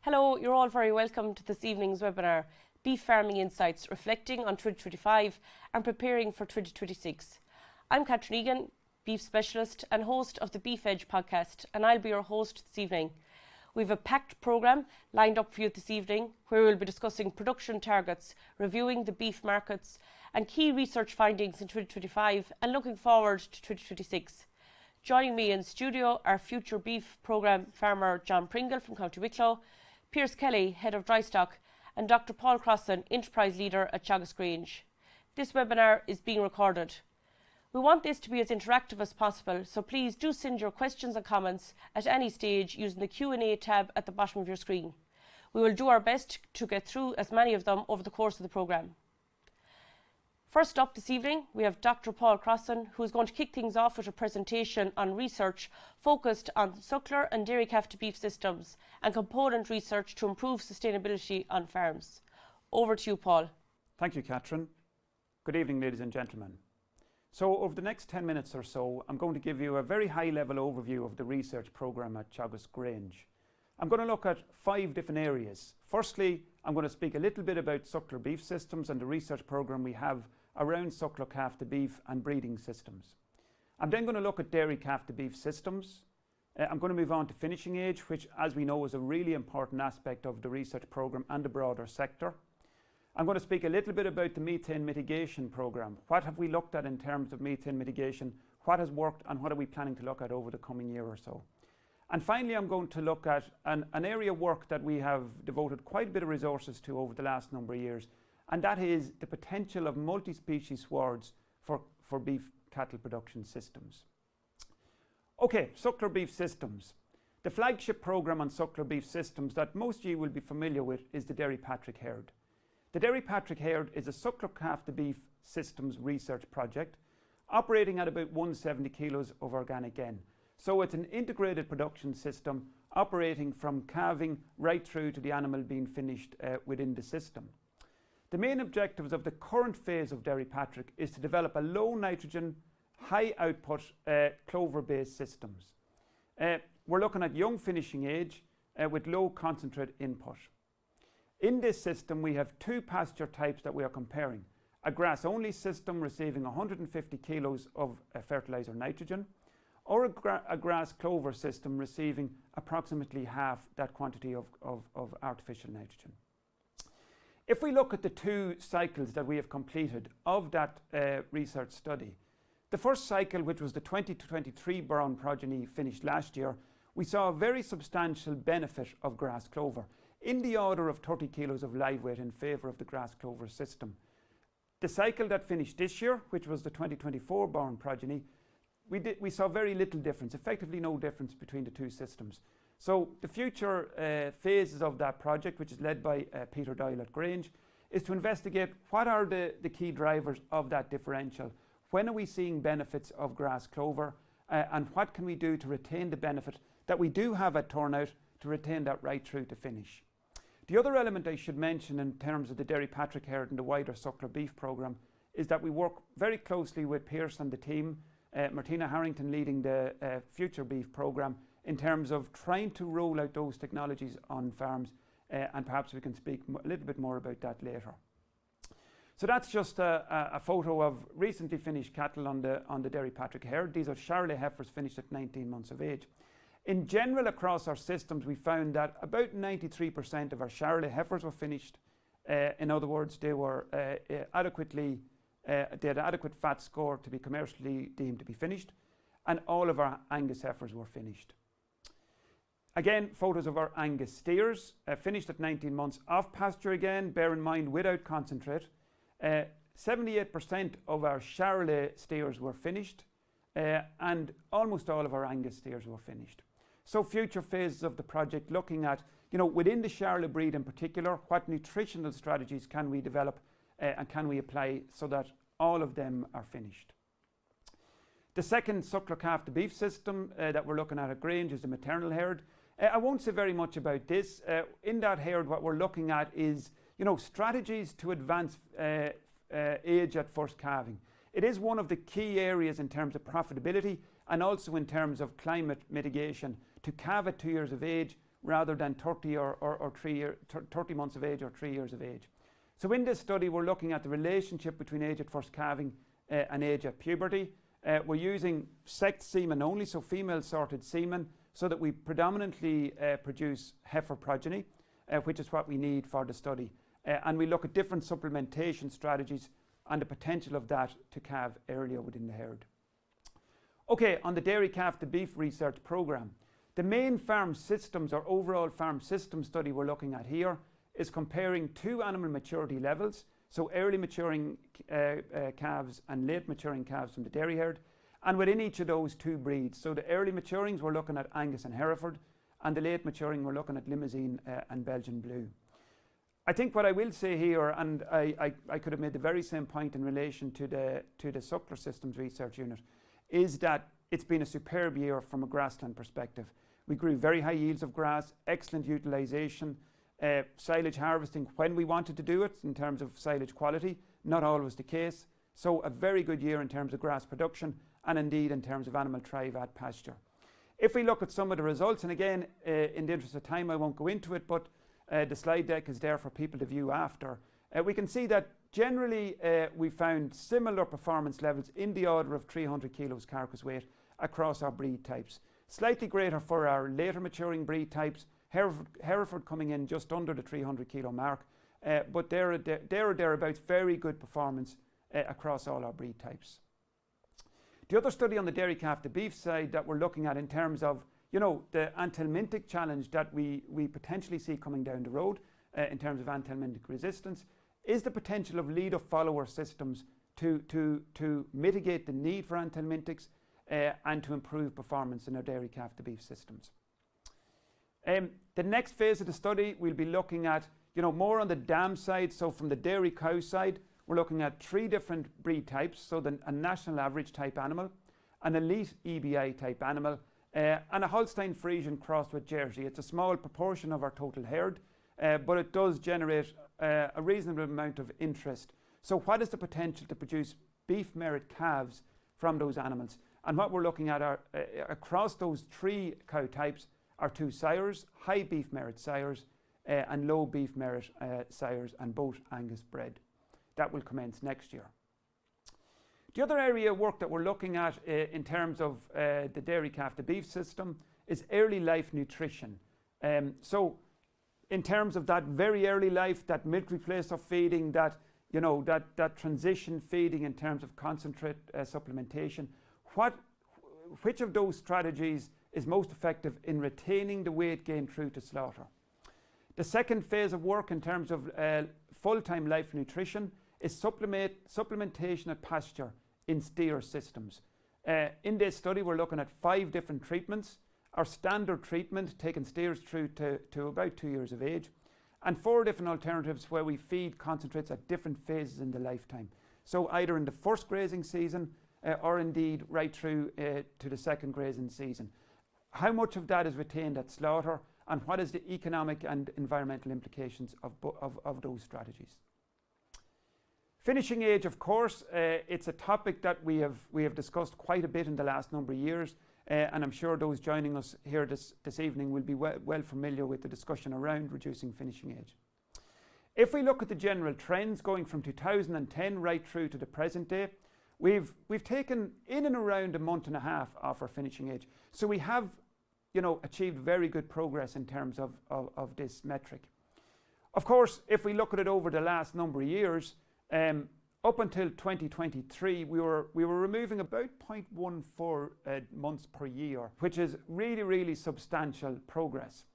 Hello, you're all very welcome to this evening's webinar, Beef Farming Insights, reflecting on 2025 and preparing for 2026. I'm Catherine Egan, Beef Specialist and host of the Beef Edge podcast, and I'll be your host this evening. We have a packed programme lined up for you this evening, where we'll be discussing production targets, reviewing the beef markets and key research findings in 2025 and looking forward to 2026. Joining me in studio are future beef programme farmer John Pringle from County Wicklow, Pearse Kelly, Head of Drystock, and Dr. Paul Crosson, Enterprise Leader at Teagasc Range. This webinar is being recorded. We want this to be as interactive as possible, so please do send your questions and comments at any stage using the Q&A tab at the bottom of your screen. We will do our best to get through as many of them over the course of the programme. First up this evening, we have Dr. Paul Crosson, who is going to kick things off with a presentation on research focused on suckler and dairy calf to beef systems and component research to improve sustainability on farms. Over to you, Paul. Thank you, Catherine. Good evening, ladies and gentlemen. So over the next 10 minutes or so, I'm going to give you a very high-level overview of the research programme at Teagasc Range. I'm going to look at 5 different areas. Firstly, I'm going to speak a little bit about suckler beef systems and the research programme we have around suckler calf to beef and breeding systems. I'm then going to look at dairy calf to beef systems. I'm going to move on to finishing age, which, as we know, is a really important aspect of the research programme and the broader sector. I'm going to speak a little bit about the methane mitigation programme. What have we looked at in terms of methane mitigation? What has worked and what are we planning to look at over the coming year or so? And finally, I'm going to look at an area of work that we have devoted quite a bit of resources to over the last number of years, and that is the potential of multi-species swards for beef cattle production systems. Okay, suckler beef systems. The flagship programme on suckler beef systems that most of you will be familiar with is the Derry Patrick Herd. The Derry Patrick Herd is a suckler calf to beef systems research project operating at about 170 kilos of organic N. So it's an integrated production system operating from calving right through to the animal being finished within the system. The main objectives of the current phase of Derry Patrick is to develop a low nitrogen, high output clover-based systems. We're looking at young finishing age with low concentrate input. In this system, we have 2 pasture types that we are comparing. A grass-only system receiving 150 kilos of fertiliser nitrogen, or a grass clover system receiving approximately half that quantity of artificial nitrogen. If we look at the 2 cycles that we have completed of that research study, the first cycle, which was the 2023 brown progeny finished last year, we saw a very substantial benefit of grass clover in the order of 30 kilos of live weight in favour of the grass clover system. The cycle that finished this year, which was the 2024 born progeny, we saw very little difference, effectively no difference between the 2 systems. So the future phases of that project, which is led by Peter Doyle at Grange, is to investigate what are the key drivers of that differential, when are we seeing benefits of grass clover, and what can we do to retain the benefit that we do have at turnout, to retain that right through to finish. The other element I should mention in terms of the Derry Patrick Herd and the wider suckler beef programme is that we work very closely with Pearse and the team, Martina Harrington leading the future beef programme, in terms of trying to roll out those technologies on farms, and perhaps we can speak a little bit more about that later. So that's just a photo of recently finished cattle on the Derry Patrick Herd. These are Charolais heifers finished at 19 months of age. In general, across our systems, we found that about 93% of our Charolais heifers were finished. In other words, they were they had adequate fat score to be commercially deemed to be finished, and all of our Angus heifers were finished. Again, photos of our Angus steers, finished at 19 months off pasture again, bear in mind without concentrate. 78% of our Charolais steers were finished, and almost all of our Angus steers were finished. So future phases of the project looking at, within the Charolais breed in particular, what nutritional strategies can we develop and can we apply so that all of them are finished. The second suckler calf to beef system that we're looking at Grange is the maternal herd. I won't say very much about this. In that herd, what we're looking at is, strategies to advance age at first calving. It is one of the key areas in terms of profitability and also in terms of climate mitigation to calve at 2 years of age rather than 30 or 30 months of age or 3 years of age. So in this study, we're looking at the relationship between age at first calving and age at puberty. We're using sexed semen only, so female sorted semen, so that we predominantly produce heifer progeny, which is what we need for the study. And we look at different supplementation strategies and the potential of that to calve earlier within the herd. Okay, on the dairy calf to beef research program, the main farm systems or overall farm system study we're looking at here is comparing two animal maturity levels, so early maturing calves and late maturing calves from the dairy herd, and within each of those two breeds. So the early maturings we're looking at Angus and Hereford, and the late maturing we're looking at Limousin and Belgian Blue. I think what I will say here, and I could have made the very same point in relation to the Suckler Systems Research Unit, is that it's been a superb year from a grassland perspective. We grew very high yields of grass, excellent utilisation, silage harvesting when we wanted to do it in terms of silage quality, not always the case. So a very good year in terms of grass production and indeed in terms of animal thrive at pasture. If we look at some of the results, and again, in the interest of time, I won't go into it, but the slide deck is there for people to view after. We can see that generally we found similar performance levels in the order of 300 kilos carcass weight across our breed types. Slightly greater for our later maturing breed types, Hereford coming in just under the 300 kilo mark, but there or thereabouts, very good performance across all our breed types. The other study on the dairy calf to beef side that we're looking at in terms of, you know, the anthelmintic challenge that we potentially see coming down the road in terms of anthelmintic resistance is the potential of leader-follower systems to mitigate the need for anthelmintics and to improve performance in our dairy calf to beef systems. The next phase of the study, we'll be looking at, you know, more on the dam side. So from the dairy cow side, we're looking at 3 different breed types. So a national average type animal, an elite EBI type animal, and a Holstein Friesian crossed with Jersey. It's a small proportion of our total herd, but it does generate a reasonable amount of interest. So what is the potential to produce beef merit calves from those animals? And what we're looking at are, across those 3 cow types, are 2 sires, high beef merit sires and low beef merit sires, and both Angus bred. That will commence next year. The other area of work that we're looking at in terms of the dairy calf to beef system is early life nutrition. So in terms of that very early life, that milk replacer feeding, that, you know, that transition feeding in terms of concentrate supplementation, which of those strategies is most effective in retaining the weight gain through to slaughter? The second phase of work in terms of full-time life nutrition is supplementation at pasture in steer systems. In this study, we're looking at 5 different treatments. Our standard treatment, taking steers through to about 2 years of age, and 4 different alternatives where we feed concentrates at different phases in the lifetime. So either in the first grazing season or indeed right through to the second grazing season. How much of that is retained at slaughter, and what is the economic and environmental implications of those strategies? Finishing age, of course, it's a topic that we have discussed quite a bit in the last number of years, and I'm sure those joining us here this evening will be well familiar with the discussion around reducing finishing age. If we look at the general trends going from 2010 right through to the present day, we've taken in and around a month and a half off our finishing age. So we have, you know, achieved very good progress in terms of this metric. Of course, if we look at it over the last number of years, up until 2023, we were removing about 0.14 months per year, which is really, really substantial progress.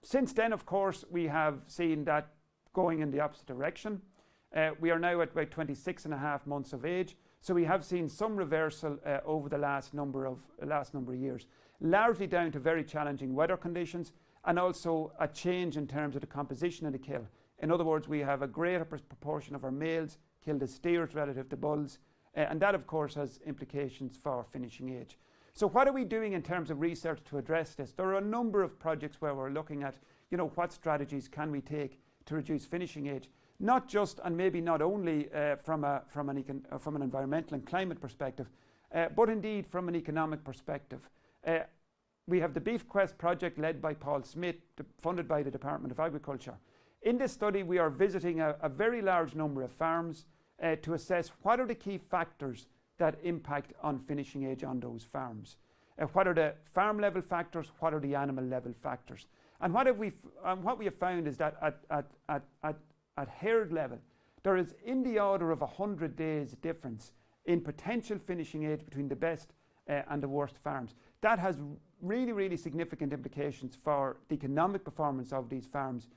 Since then, of course, we have seen that going in the opposite direction. We are now at about 26.5 months of age, so we have seen some reversal over the last number of years, largely down to very challenging weather conditions and also a change in terms of the composition of the kill. In other words, we have a greater proportion of our males killed as steers relative to bulls, and that of course has implications for finishing age. So what are we doing in terms of research to address this? There are a number of projects where we're looking at, you know, what strategies can we take to reduce finishing age, not just and maybe not only from an environmental and climate perspective, but indeed from an economic perspective. we have the Beef Quest project led by Paul Smith, funded by the Department of Agriculture. In this study, we are visiting a very large number of farms to assess what are the key factors that impact on finishing age on those farms. What are the farm level factors? What are the animal level factors? And what we have found is that at herd level, there is in the order of 100 days difference in potential finishing age between the best and the worst farms. That has really, really significant implications for the economic performance of these farms,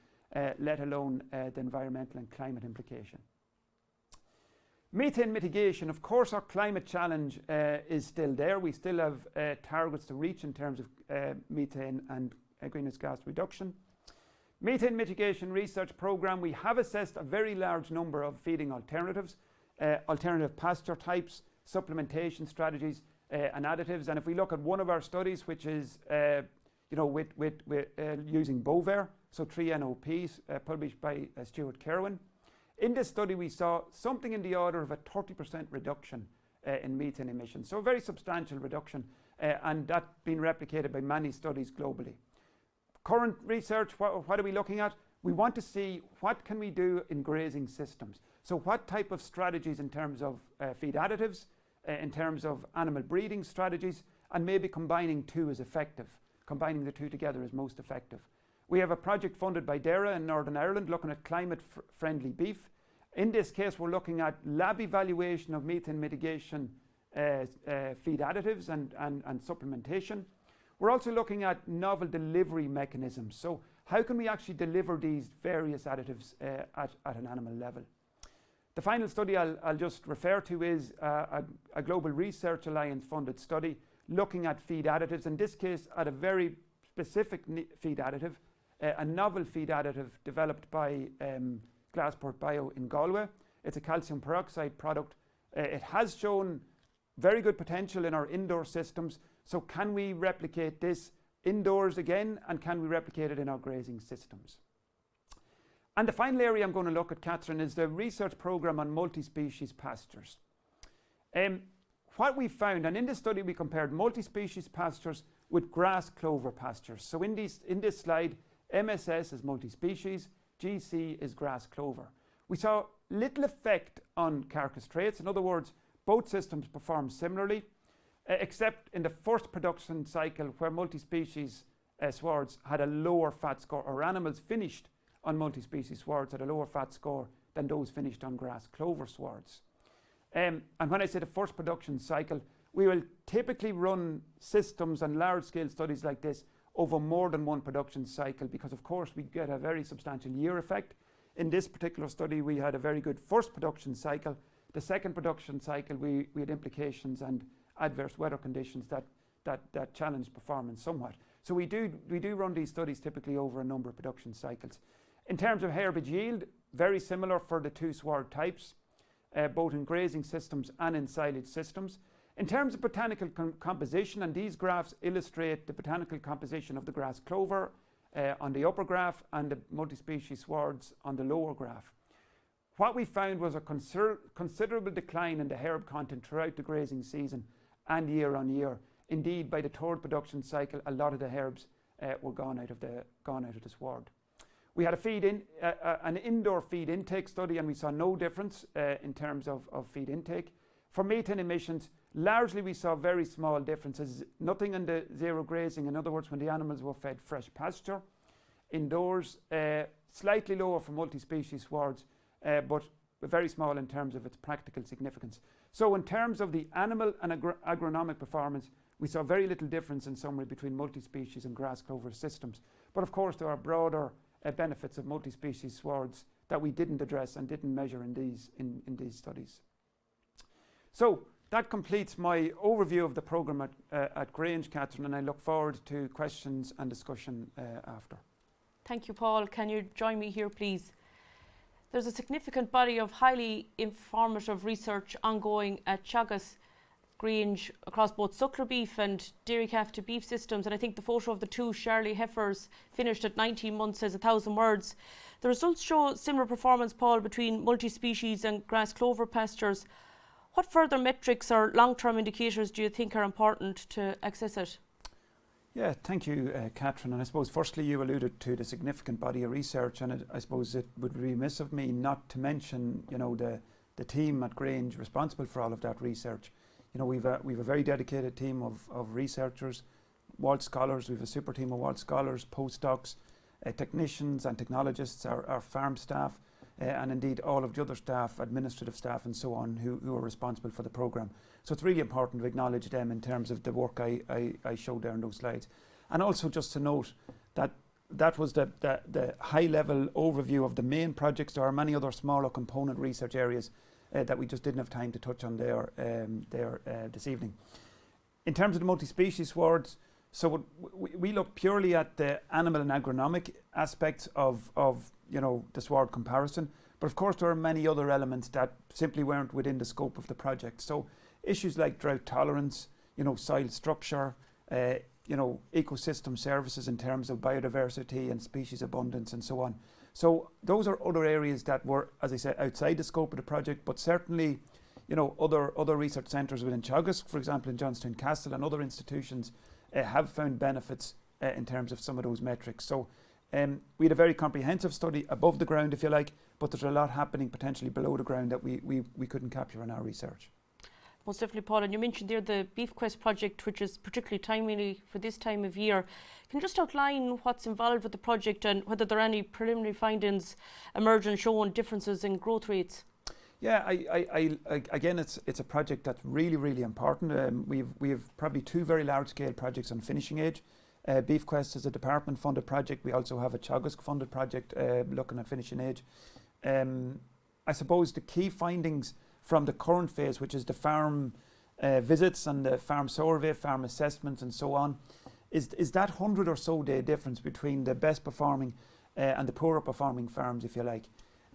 let alone the environmental and climate implication. Methane mitigation, of course, our climate challenge is still there. We still have targets to reach in terms of methane and greenhouse gas reduction. Methane mitigation research program, we have assessed a very large number of feeding alternatives, alternative pasture types, supplementation strategies, and additives. And if we look at one of our studies, which is using Bovaer, so 3-NOPs, published by Stuart Kerwin. In this study, we saw something in the order of a 30% reduction in methane emissions, so a very substantial reduction, and that being replicated by many studies globally. Current research, what are we looking at? We want to see what can we do in grazing systems. So what type of strategies in terms of feed additives, in terms of animal breeding strategies, and maybe combining two is effective. Combining the two together is most effective. We have a project funded by DERA in Northern Ireland looking at climate-friendly beef. In this case, we're looking at lab evaluation of methane mitigation feed additives and supplementation. We're also looking at novel delivery mechanisms. So how can we actually deliver these various additives at an animal level? The final study I'll just refer to is a Global Research Alliance funded study looking at feed additives, in this case at a very specific feed additive, a novel feed additive developed by Glassport Bio in Galway. It's a calcium peroxide product. It has shown very good potential in our indoor systems. So can we replicate this indoors again, and can we replicate it in our grazing systems? And the final area I'm going to look at, Catherine, is the research program on multi-species pastures. What we found, and in this study we compared multi-species pastures with grass clover pastures. So in this slide, MSS is multi-species, GC is grass clover. We saw little effect on carcass traits. In other words, both systems performed similarly, except in the first production cycle where multi-species swards had a lower fat score, or animals finished on multi-species swards had a lower fat score than those finished on grass clover swards. And when I say the first production cycle, we will typically run systems and large-scale studies like this over more than one production cycle, because of course we get a very substantial year effect. In this particular study, we had a very good first production cycle. The second production cycle, we had implications and adverse weather conditions that challenged performance somewhat. So we do run these studies typically over a number of production cycles. In terms of herbage yield, very similar for the two sward types, both in grazing systems and in silage systems. In terms of botanical composition, and these graphs illustrate the botanical composition of the grass clover on the upper graph and the multi-species swards on the lower graph. What we found was a considerable decline in the herb content throughout the grazing season and year on year. Indeed, by the third production cycle, a lot of the herbs were gone out of the sward. We had an indoor feed intake study, and we saw no difference in terms of feed intake. For methane emissions, largely we saw very small differences, nothing in the zero grazing, in other words when the animals were fed fresh pasture. Indoors, slightly lower for multi-species swards, but very small in terms of its practical significance. So in terms of the animal and agronomic performance, we saw very little difference in summary between multi-species and grass clover systems. But of course there are broader benefits of multi-species swards that we didn't address and didn't measure in these studies. So that completes my overview of the programme at Grange, Catherine, and I look forward to questions and discussion after. Thank you, Paul. Can you join me here, please? There's a significant body of highly informative research ongoing at Teagasc Grange across both Suckler beef and dairy calf to beef systems, and I think the photo of the two Charlie heifers finished at 19 months says 1,000 words. The results show similar performance, Paul, between multi-species and grass clover pastures. What further metrics or long-term indicators do you think are important to access it? Yeah, thank you, Catherine. And I suppose firstly you alluded to the significant body of research, and I suppose it would be remiss of me not to mention, the team at Grange responsible for all of that research. We've a very dedicated team of researchers, Walt scholars. We've a super team of Walt scholars, postdocs, technicians and technologists, our farm staff, and indeed all of the other staff, administrative staff and so on, who are responsible for the programme. So it's really important to acknowledge them in terms of the work I showed there in those slides. And also just to note that that was the high-level overview of the main projects. There are many other smaller component research areas that we just didn't have time to touch on there this evening. In terms of the multi-species swards, so we look purely at the animal and agronomic aspects of the sward comparison, but of course there are many other elements that simply weren't within the scope of the project. So issues like drought tolerance, soil structure, ecosystem services in terms of biodiversity and species abundance and so on. So those are other areas that were, as I said, outside the scope of the project, but certainly other research centres within Teagasc, for example in Johnstown Castle, and other institutions have found benefits in terms of some of those metrics. So we had a very comprehensive study above the ground, if you like, but there's a lot happening potentially below the ground that we couldn't capture in our research. Most definitely, Paul. And you mentioned there the Beef Quest project, which is particularly timely for this time of year. Can you just outline what's involved with the project and whether there are any preliminary findings emerging showing differences in growth rates? Yeah, again, it's a project that's really, really important. We've probably two very large-scale projects on finishing age. Beef Quest is a department-funded project. We also have a Teagasc-funded project looking at finishing age. I suppose the key findings from the current phase, which is the farm visits and the farm survey, farm assessments and so on, is that 100 or so day difference between the best performing and the poorer performing farms, if you like.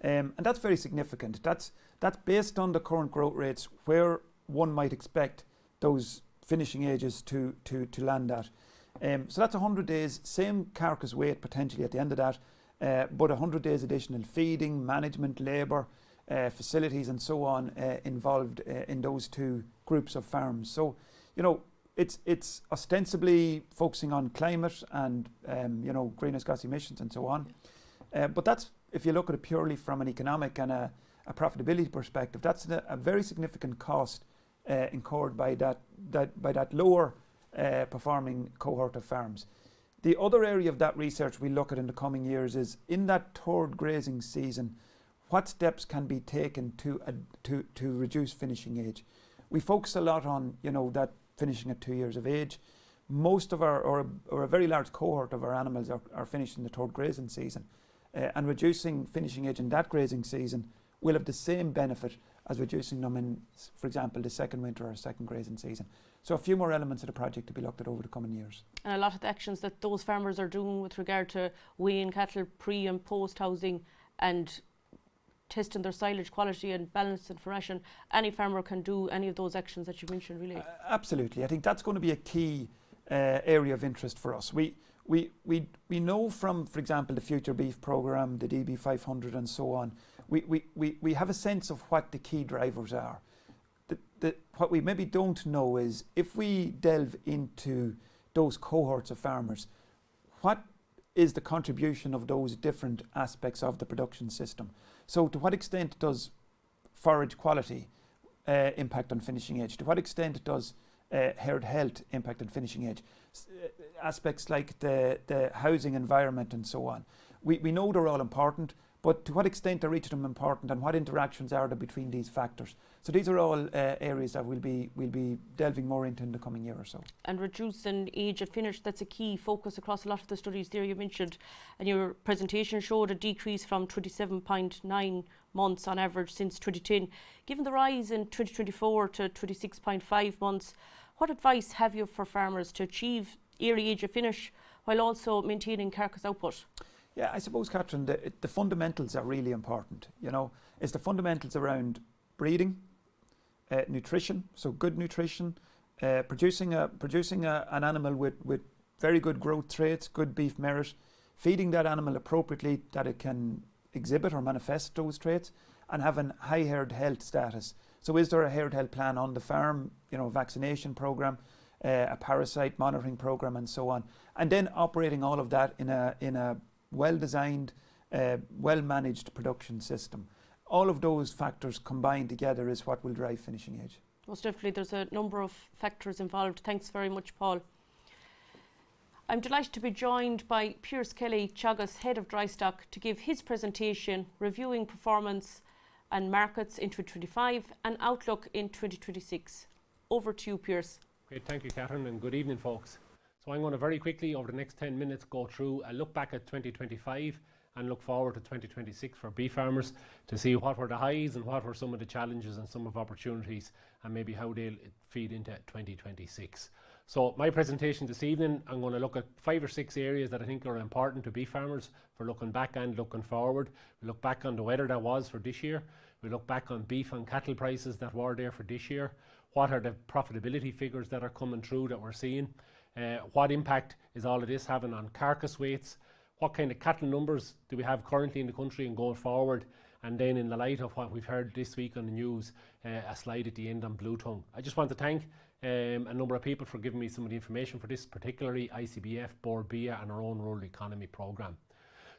And that's very significant. That's based on the current growth rates where one might expect those finishing ages to land at. So that's 100 days, same carcass weight potentially at the end of that, but 100 days additional feeding, management, labour, facilities and so on involved in those two groups of farms. So, it's ostensibly focusing on climate and, greenhouse gas emissions and so on. But that's, if you look at it purely from an economic and a profitability perspective, that's a very significant cost incurred by that lower performing cohort of farms. The other area of that research we look at in the coming years is in that third grazing season, what steps can be taken to reduce finishing age. We focus a lot on that finishing at 2 years of age. Most of or a very large cohort of our animals are finished in the third grazing season, and reducing finishing age in that grazing season will have the same benefit as reducing them in, for example, the second winter or second grazing season. So a few more elements of the project to be looked at over the coming years. And a lot of the actions that those farmers are doing with regard to weighing cattle pre and post housing and testing their silage quality and balancing for ration, any farmer can do any of those actions that you mentioned, really. Absolutely. I think that's going to be a key area of interest for us. We know from, for example, the Future Beef programme, the DB 500 and so on, we have a sense of what the key drivers are. What we maybe don't know is if we delve into those cohorts of farmers, what is the contribution of those different aspects of the production system? So to what extent does forage quality impact on finishing age? To what extent does herd health impact on finishing age? Aspects like the housing environment and so on. We know they're all important, but to what extent are each of them important and what interactions are there between these factors? So these are all areas that we'll be delving more into in the coming year or so. And reducing age at finish, that's a key focus across a lot of the studies there you mentioned. And your presentation showed a decrease from 27.9 months on average since 2010. Given the rise in 2024 to 26.5 months, what advice have you for farmers to achieve early age of finish while also maintaining carcass output? Yeah, I suppose, Catherine, the fundamentals are really important. It's the fundamentals around breeding, nutrition, so good nutrition, producing an animal with very good growth traits, good beef merit, feeding that animal appropriately that it can exhibit or manifest those traits, and having high herd health status. So is there a herd health plan on the farm, vaccination program, a parasite monitoring program and so on, and then operating all of that in a well-designed, well-managed production system. All of those factors combined together is what will drive finishing age. Most definitely, there's a number of factors involved. Thanks very much, Paul. I'm delighted to be joined by Pearse Kelly, Teagasc Head of Drystock, to give his presentation reviewing performance and markets in 2025 and outlook in 2026. Over to you, Pearse. Great, thank you, Catherine, and good evening, folks. So I'm going to very quickly, over the next 10 minutes, go through a look back at 2025 and look forward to 2026 for beef farmers to see what were the highs and what were some of the challenges and some of opportunities, and maybe how they'll feed into 2026. So my presentation this evening, I'm going to look at 5 or 6 areas that I think are important to beef farmers for looking back and looking forward. We look back on the weather that was for this year. We look back on beef and cattle prices that were there for this year. What are the profitability figures that are coming through that we're seeing? What impact is all of this having on carcass weights? What kind of cattle numbers do we have currently in the country and going forward? And then in the light of what we've heard this week on the news, a slide at the end on blue tongue. I just want to thank a number of people for giving me some of the information for this, particularly ICBF, Board BIA and our own rural economy programme.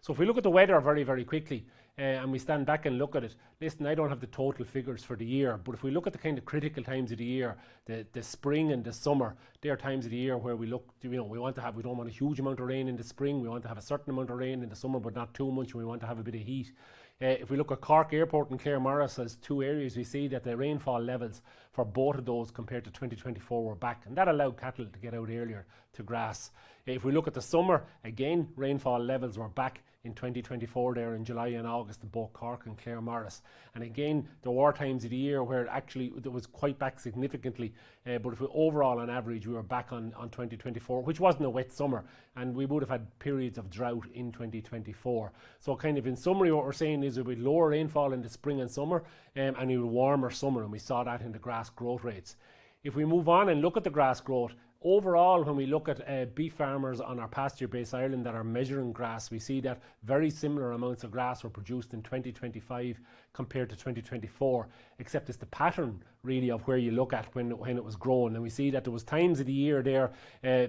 So if we look at the weather very, very quickly and we stand back and look at it, listen, I don't have the total figures for the year, but if we look at the kind of critical times of the year, the spring and the summer, they are times of the year where we look, we don't want a huge amount of rain in the spring, we want to have a certain amount of rain in the summer, but not too much, and we want to have a bit of heat. If we look at Cork Airport and Claremorris as 2 areas, we see that the rainfall levels for both of those compared to 2024 were back, and that allowed cattle to get out earlier to grass. If we look at the summer, again, rainfall levels were back in 2024 there in July and August in both Cork and Claremorris. And again, there were times of the year where actually it was quite back significantly, but if we overall on average we were back on 2024, which wasn't a wet summer, and we would have had periods of drought in 2024. So kind of in summary what we're saying is there would be lower rainfall in the spring and summer and a warmer summer, and we saw that in the grass growth rates. If we move on and look at the grass growth, overall, when we look at beef farmers on our pasture-based Ireland that are measuring grass, we see that very similar amounts of grass were produced in 2025 compared to 2024, except it's the pattern really of where you look at when it was grown. And we see that there was times of the year there,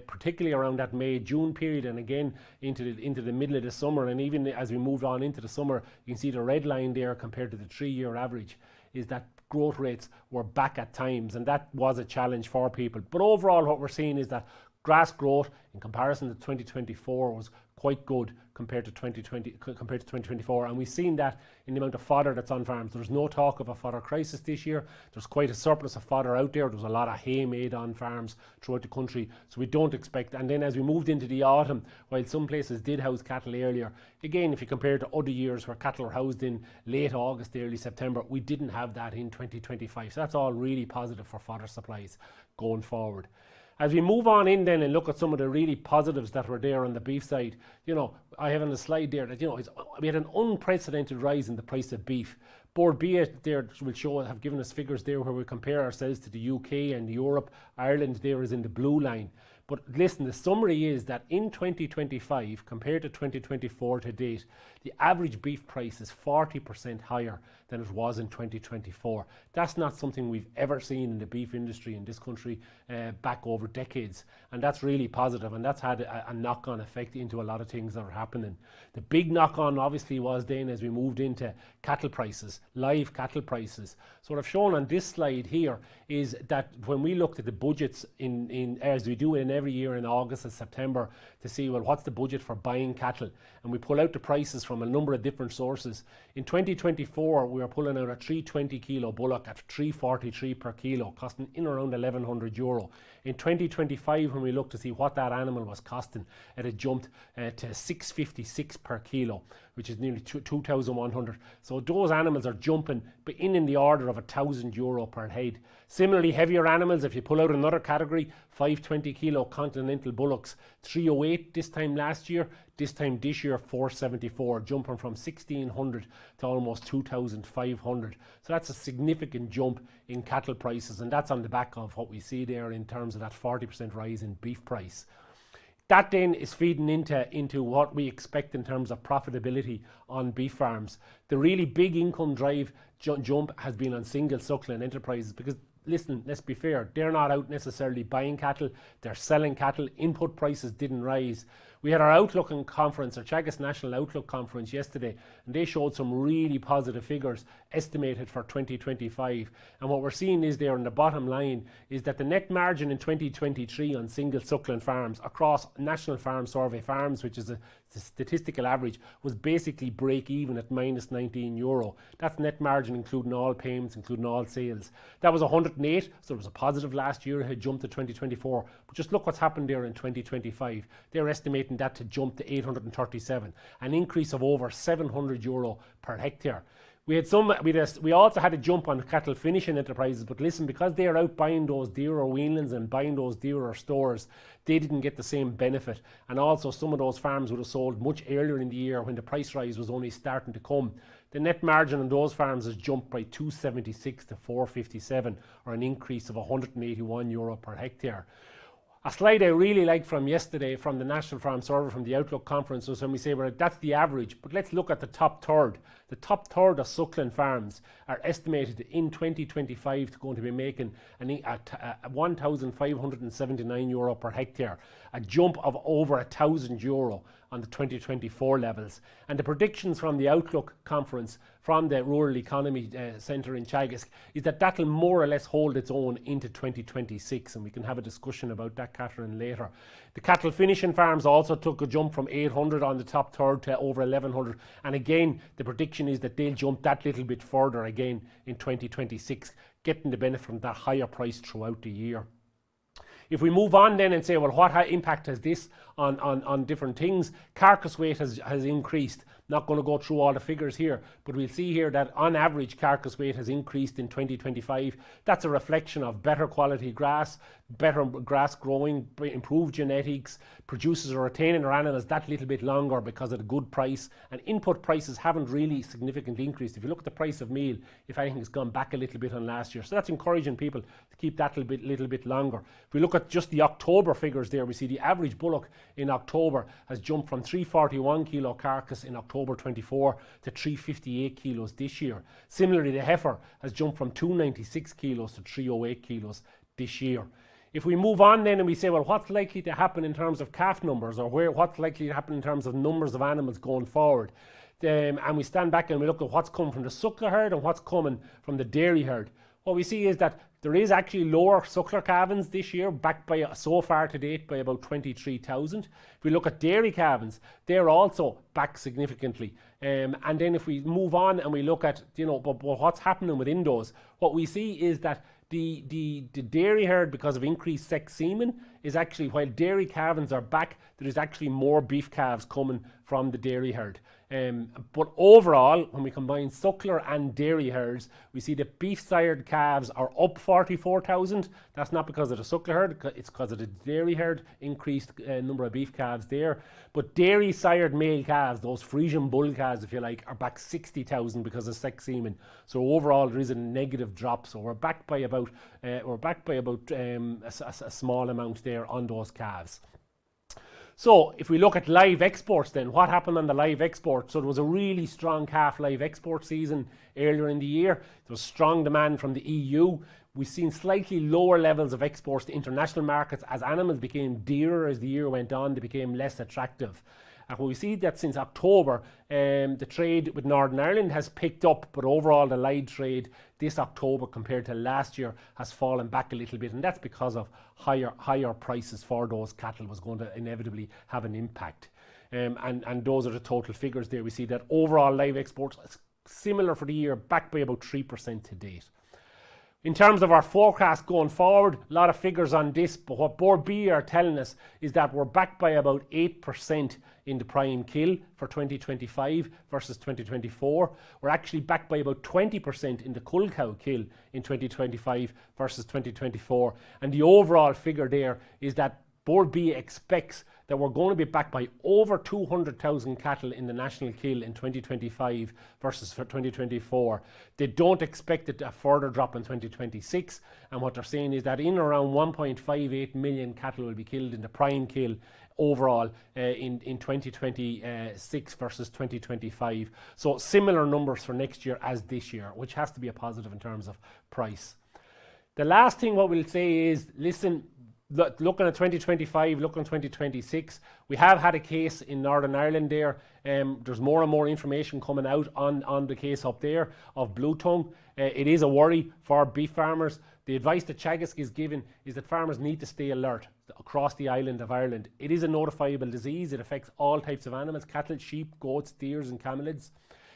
particularly around that May-June period, and again into the middle of the summer, and even as we moved on into the summer, you can see the red line there compared to the 3-year average, is that growth rates were back at times, and that was a challenge for people. But overall what we're seeing is that grass growth in comparison to 2024 was quite good compared to 2024, and we've seen that in the amount of fodder that's on farms. There's no talk of a fodder crisis this year. There's quite a surplus of fodder out there. There's a lot of hay made on farms throughout the country, so we don't expect. And then as we moved into the autumn, while some places did house cattle earlier, again if you compare to other years where cattle were housed in late August, early September, we didn't have that in 2025. So that's all really positive for fodder supplies going forward. As we move on in then and look at some of the really positives that were there on the beef side, I have on the slide there that, we had an unprecedented rise in the price of beef. Board BIA there will have given us figures there where we compare ourselves to the UK and Europe. Ireland there is in the blue line. But listen, the summary is that in 2025 compared to 2024 to date, the average beef price is 40% higher than it was in 2024. That's not something we've ever seen in the beef industry in this country back over decades, and that's really positive, and that's had a knock-on effect into a lot of things that are happening. The big knock-on obviously was then as we moved into cattle prices, live cattle prices. So what I've shown on this slide here is that when we looked at the budgets in as we do in every year in August and September to see, well, what's the budget for buying cattle, and we pull out the prices from a number of different sources. In 2024 we were pulling out a 320 kilo bullock at 343 per kilo, costing in around €1,100. In 2025 when we looked to see what that animal was costing, it had jumped to 656 per kilo, which is nearly 2,100. So those animals are jumping but in the order of €1,000 per head. Similarly, heavier animals, if you pull out another category, 520 kilo continental bullocks, 308 this time last year, this time this year 474, jumping from 1,600 to almost 2,500. So that's a significant jump in cattle prices, and that's on the back of what we see there in terms of that 40% rise in beef price. That then is feeding into what we expect in terms of profitability on beef farms. The really big income drive jump has been on single suckling enterprises, because listen, let's be fair, they're not out necessarily buying cattle, they're selling cattle. Input prices didn't rise. We had our Outlook conference, our Teagasc National Outlook conference yesterday, and they showed some really positive figures estimated for 2025. And what we're seeing is there in the bottom line is that the net margin in 2023 on single suckling farms across National Farm Survey farms, which is a statistical average, was basically break even at minus €19. That's net margin including all payments, including all sales. That was 108, so it was a positive last year. It had jumped to 2024. But just look what's happened there in 2025. They're estimating that to jump to 837, an increase of over €700 per hectare. We also had a jump on cattle finishing enterprises, but listen, because they are out buying those dearer weanlings and buying those dearer stores, they didn't get the same benefit. And also some of those farms would have sold much earlier in the year when the price rise was only starting to come. The net margin on those farms has jumped by 276 to 457, or an increase of €181 per hectare. A slide I really liked from yesterday from the National Farm Survey from the Outlook conference was when we say, well, that's the average, but let's look at the top third. The top third of suckling farms are estimated in 2025 to going to be making €1,579 per hectare, a jump of over €1,000 on the 2024 levels. And the predictions from the Outlook conference from the Rural Economy Centre in Teagasc is that that'll more or less hold its own into 2026, and we can have a discussion about that, Catherine, later. The cattle finishing farms also took a jump from 800 on the top third to over 1100, and again the prediction is that they'll jump that little bit further again in 2026, getting the benefit from that higher price throughout the year. If we move on then and say, well, what impact has this on different things? Carcass weight has increased. Not going to go through all the figures here, but we'll see here that on average carcass weight has increased in 2025. That's a reflection of better quality grass, better grass growing, improved genetics. Producers are retaining their animals that little bit longer because of the good price, and input prices haven't really significantly increased. If you look at the price of meal, if anything, has gone back a little bit on last year. So that's encouraging people to keep that little bit longer. If we look at just the October figures there, we see the average bullock in October has jumped from 341 kilo carcass in October 24 to 358 kilos this year. Similarly, the heifer has jumped from 296 kilos to 308 kilos this year. If we move on then and we say, well, what's likely to happen in terms of calf numbers, or what's likely to happen in terms of numbers of animals going forward, and we stand back and we look at what's coming from the suckler herd and what's coming from the dairy herd, what we see is that there is actually lower suckler calvings this year, backed by so far to date by about 23,000. If we look at dairy calvings, they're also back significantly. And then if we move on and we look at, but what's happening within those, what we see is that the dairy herd, because of increased sex semen, is actually, while dairy calvings are back, there is actually more beef calves coming from the dairy herd. But overall, when we combine suckler and dairy herds, we see that beef sired calves are up 44,000. That's not because of the suckler herd, it's because of the dairy herd, increased number of beef calves there. But dairy sired male calves, those Frisian bull calves if you like, are back 60,000 because of sex semen. So overall there is a negative drop. So we're back by about a small amount there on those calves. So if we look at live exports then, what happened on the live exports? So there was a really strong calf live export season earlier in the year. There was strong demand from the EU. We've seen slightly lower levels of exports to international markets as animals became dearer as the year went on. They became less attractive. And we see that since October, the trade with Northern Ireland has picked up, but overall the live trade this October compared to last year has fallen back a little bit, and that's because of higher prices for those cattle was going to inevitably have an impact. And those are the total figures there. We see that overall live exports similar for the year, back by about 3% to date. In terms of our forecast going forward, a lot of figures on this, but what Board B are telling us is that we're back by about 8% in the prime kill for 2025 versus 2024. We're actually back by about 20% in the cull cow kill in 2025 versus 2024. And the overall figure there is that Board B expects that we're going to be back by over 200,000 cattle in the national kill in 2025 versus 2024. They don't expect it a further drop in 2026, and what they're saying is that in around 1.58 million cattle will be killed in the prime kill overall in 2026 versus 2025. So similar numbers for next year as this year, which has to be a positive in terms of price. The last thing what we'll say is, listen, looking at 2025, looking at 2026, we have had a case in Northern Ireland there. There's more and more information coming out on the case up there of blue tongue. It is a worry for beef farmers. The advice that Teagasc is giving is that farmers need to stay alert across the island of Ireland. It is a notifiable disease. It affects all types of animals: cattle, sheep, goats, deers and camelids.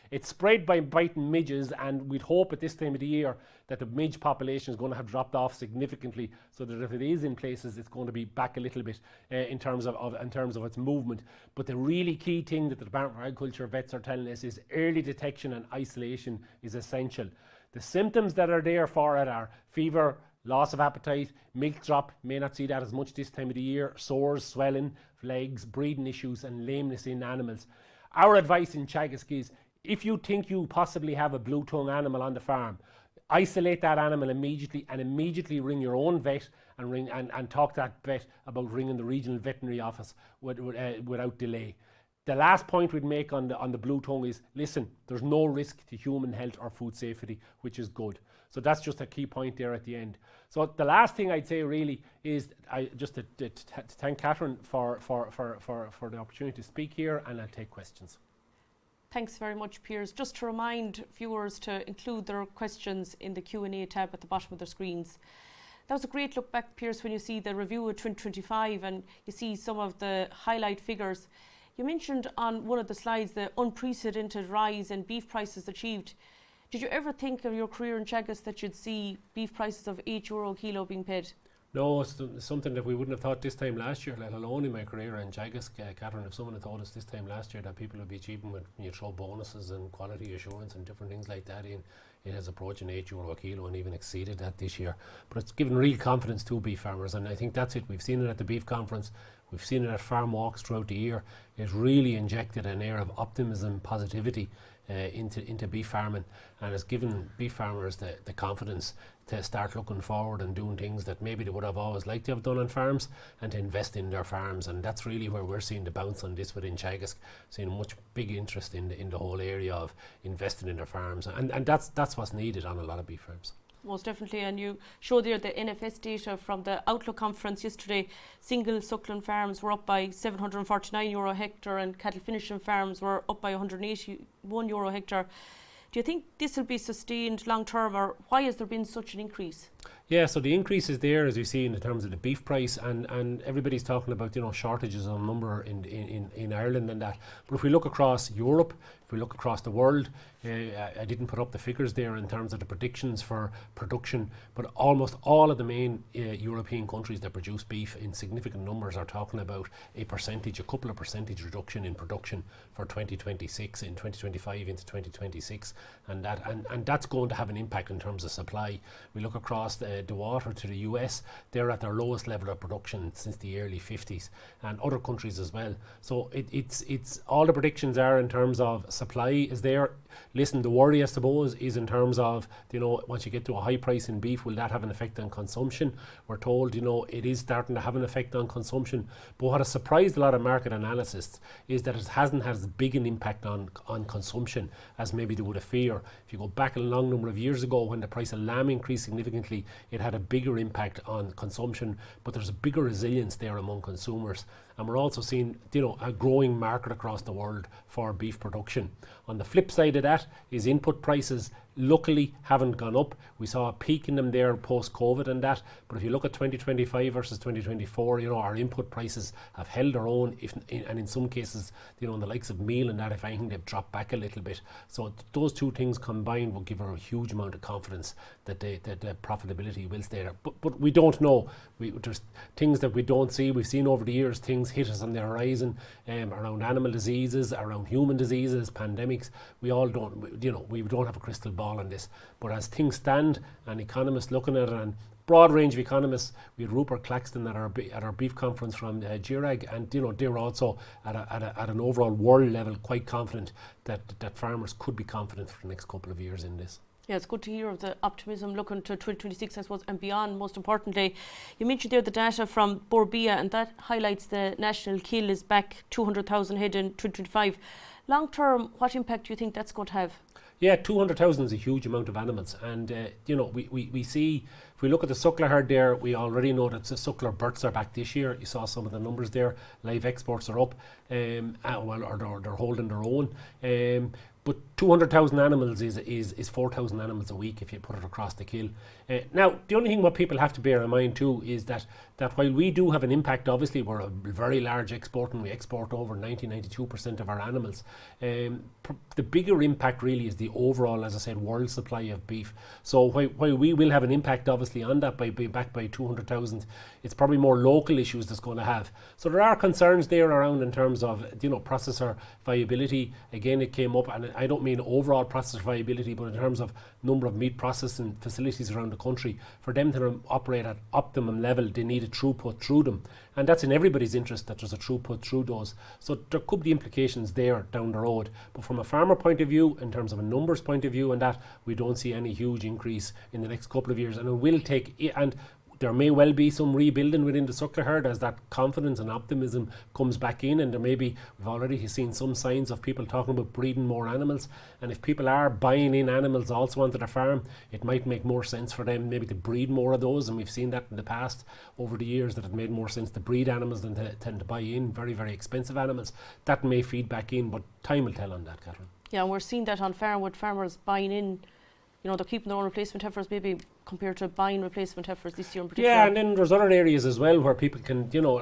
It's spread by biting midges, and we'd hope at this time of the year that the midge population is going to have dropped off significantly, so that if it is in places, it's going to be back a little bit in terms of its movement. But the really key thing that the Department of Agriculture vets are telling us is early detection and isolation is essential. The symptoms that are there for it are fever, loss of appetite, milk drop, may not see that as much this time of the year, sores, swelling, legs, breathing issues and lameness in animals. Our advice in Teagasc is, if you think you possibly have a blue tongue animal on the farm, isolate that animal immediately and immediately ring your own vet and talk to that vet about ringing the regional veterinary office without delay. The last point we'd make on the blue tongue is, listen, there's no risk to human health or food safety, which is good. So that's just a key point there at the end. So the last thing I'd say really is just to thank Catherine for the opportunity to speak here, and I'll take questions. Thanks very much, Pearse. Just to remind viewers to include their questions in the Q&A tab at the bottom of their screens. That was a great look back, Pearse, when you see the review of 2025 and you see some of the highlight figures. You mentioned on one of the slides the unprecedented rise in beef prices achieved. Did you ever think of your career in Teagasc that you'd see beef prices of €8 a kilo being paid? No, it's something that we wouldn't have thought this time last year, let alone in my career in Teagasc. Catherine, if someone had told us this time last year that people would be achieving when you throw bonuses and quality assurance and different things like that in, it has approaching €8 a kilo and even exceeded that this year. But it's given real confidence to beef farmers, and I think that's it. We've seen it at the beef conference, we've seen it at farm walks throughout the year. It really injected an air of optimism, positivity into beef farming, and has given beef farmers the confidence to start looking forward and doing things that maybe they would have always liked to have done on farms, and to invest in their farms. And that's really where we're seeing the bounce on this within Teagasc, seeing much big interest in the whole area of investing in their farms, and that's what's needed on a lot of beef farms. Most definitely, and you showed there the NFS data from the Outlook conference yesterday. Single suckling farms were up by €749 a hectare, and cattle finishing farms were up by €181 a hectare. Do you think this will be sustained long term, or why has there been such an increase? Yeah, so the increase is there, as we see, in terms of the beef price, and everybody's talking about, you know, shortages on lumber in Ireland and that. But if we look across Europe, if we look across the world, I didn't put up the figures there in terms of the predictions for production, but almost all of the main European countries that produce beef in significant numbers are talking about a couple of percentage reduction in production for 2026, in 2025 into 2026, and that's going to have an impact in terms of supply. We look across the water to the US, they're at their lowest level of production since the early 50s, and other countries as well. So it's all the predictions are in terms of supply is there. Listen, the worry, I suppose, is in terms of, you know, once you get to a high price in beef, will that have an effect on consumption? We're told, you know, it is starting to have an effect on consumption. But what has surprised a lot of market analysts is that it hasn't had as big an impact on consumption as maybe they would have feared. If you go back a long number of years ago, when the price of lamb increased significantly, it had a bigger impact on consumption, but there's a bigger resilience there among consumers. And we're also seeing, you know, a growing market across the world for beef production. On the flip side of that is input prices luckily haven't gone up. We saw a peak in them there post-COVID and that, but if you look at 2025 versus 2024, you know, our input prices have held their own, and in some cases, you know, in the likes of meal and that, if anything, they've dropped back a little bit. So those two things combined will give her a huge amount of confidence that the profitability will stay there. But we don't know. There's things that we don't see. We've seen over the years things hit us on the horizon, around animal diseases, around human diseases, pandemics. We all don't, you know, we don't have a crystal ball on this, but as things stand, and economists looking at it, and broad range of economists, we had Rupert Claxton at our beef conference from GIRAG, and you know, they're also at an overall world level quite confident that farmers could be confident for the next couple of years in this. Yeah, it's good to hear of the optimism looking to 2026, I suppose, and beyond. Most importantly, you mentioned there the data from Borbia, and that highlights the national kill is back 200,000 head in 2025. Long term, what impact do you think that's going to have? Yeah, 200,000 is a huge amount of animals, and you know, we see, if we look at the Suckler herd there, we already know that the Suckler births are back this year. You saw some of the numbers there. Live exports are up, or they're holding their own. But 200,000 animals is 4,000 animals a week if you put it across the kill. Now, the only thing what people have to bear in mind too is that while we do have an impact, obviously we're a very large export and we export over 92% of our animals. The bigger impact really is the overall, as I said, world supply of beef. So while we will have an impact obviously on that by being back by 200,000, it's probably more local issues that's going to have. So there are concerns there around in terms of, you know, processor viability. Again, it came up, and I don't mean overall processor viability, but in terms of number of meat processing facilities around the country, for them to operate at optimum level, they need a throughput through them, and that's in everybody's interest that there's a throughput through those. So there could be implications there down the road, but from a farmer point of view, in terms of a numbers point of view, and that we don't see any huge increase in the next couple of years, and it will take, and there may well be some rebuilding within the Suckler herd as that confidence and optimism comes back in, and there may be, we've already seen some signs of people talking about breeding more animals, and if people are buying in animals also onto their farm, it might make more sense for them maybe to breed more of those, and we've seen that in the past over the years, that it made more sense to breed animals than to tend to buy in very, very expensive animals. That may feed back in, but time will tell on that, Catherine. Yeah, and we're seeing that on farm with farmers buying in, you know, they're keeping their own replacement heifers maybe compared to buying replacement heifers this year in particular. Yeah, and then there's other areas as well where people can, you know,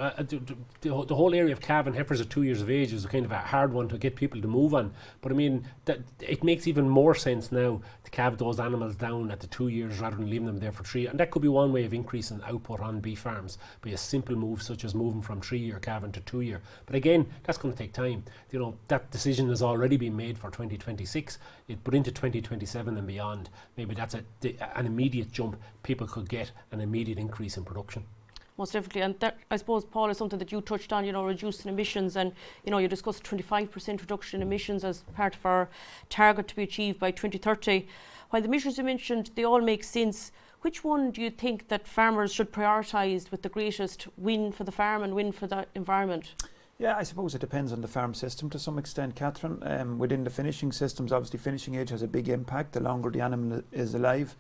the whole area of calf and heifers at 2 years of age is kind of a hard one to get people to move on. But I mean, that it makes even more sense now to calve those animals down at the 2 years rather than leaving them there for 3. And that could be one way of increasing output on beef farms by a simple move such as moving from 3-year calving to 2-year. But again, that's going to take time. You know, that decision has already been made for 2026, but into 2027 and beyond, maybe that's an immediate jump. People could get an immediate increase in production. Most definitely, and that, I suppose, Paul, is something that you touched on, you know, reducing emissions, and, you know, you discussed 25% reduction in emissions as part of our target to be achieved by 2030. While the measures you mentioned, they all make sense, which one do you think that farmers should prioritise with the greatest win for the farm and win for the environment? Yeah, I suppose it depends on the farm system to some extent, Catherine. Within the finishing systems, obviously finishing age has a big impact. The longer the animal is alive,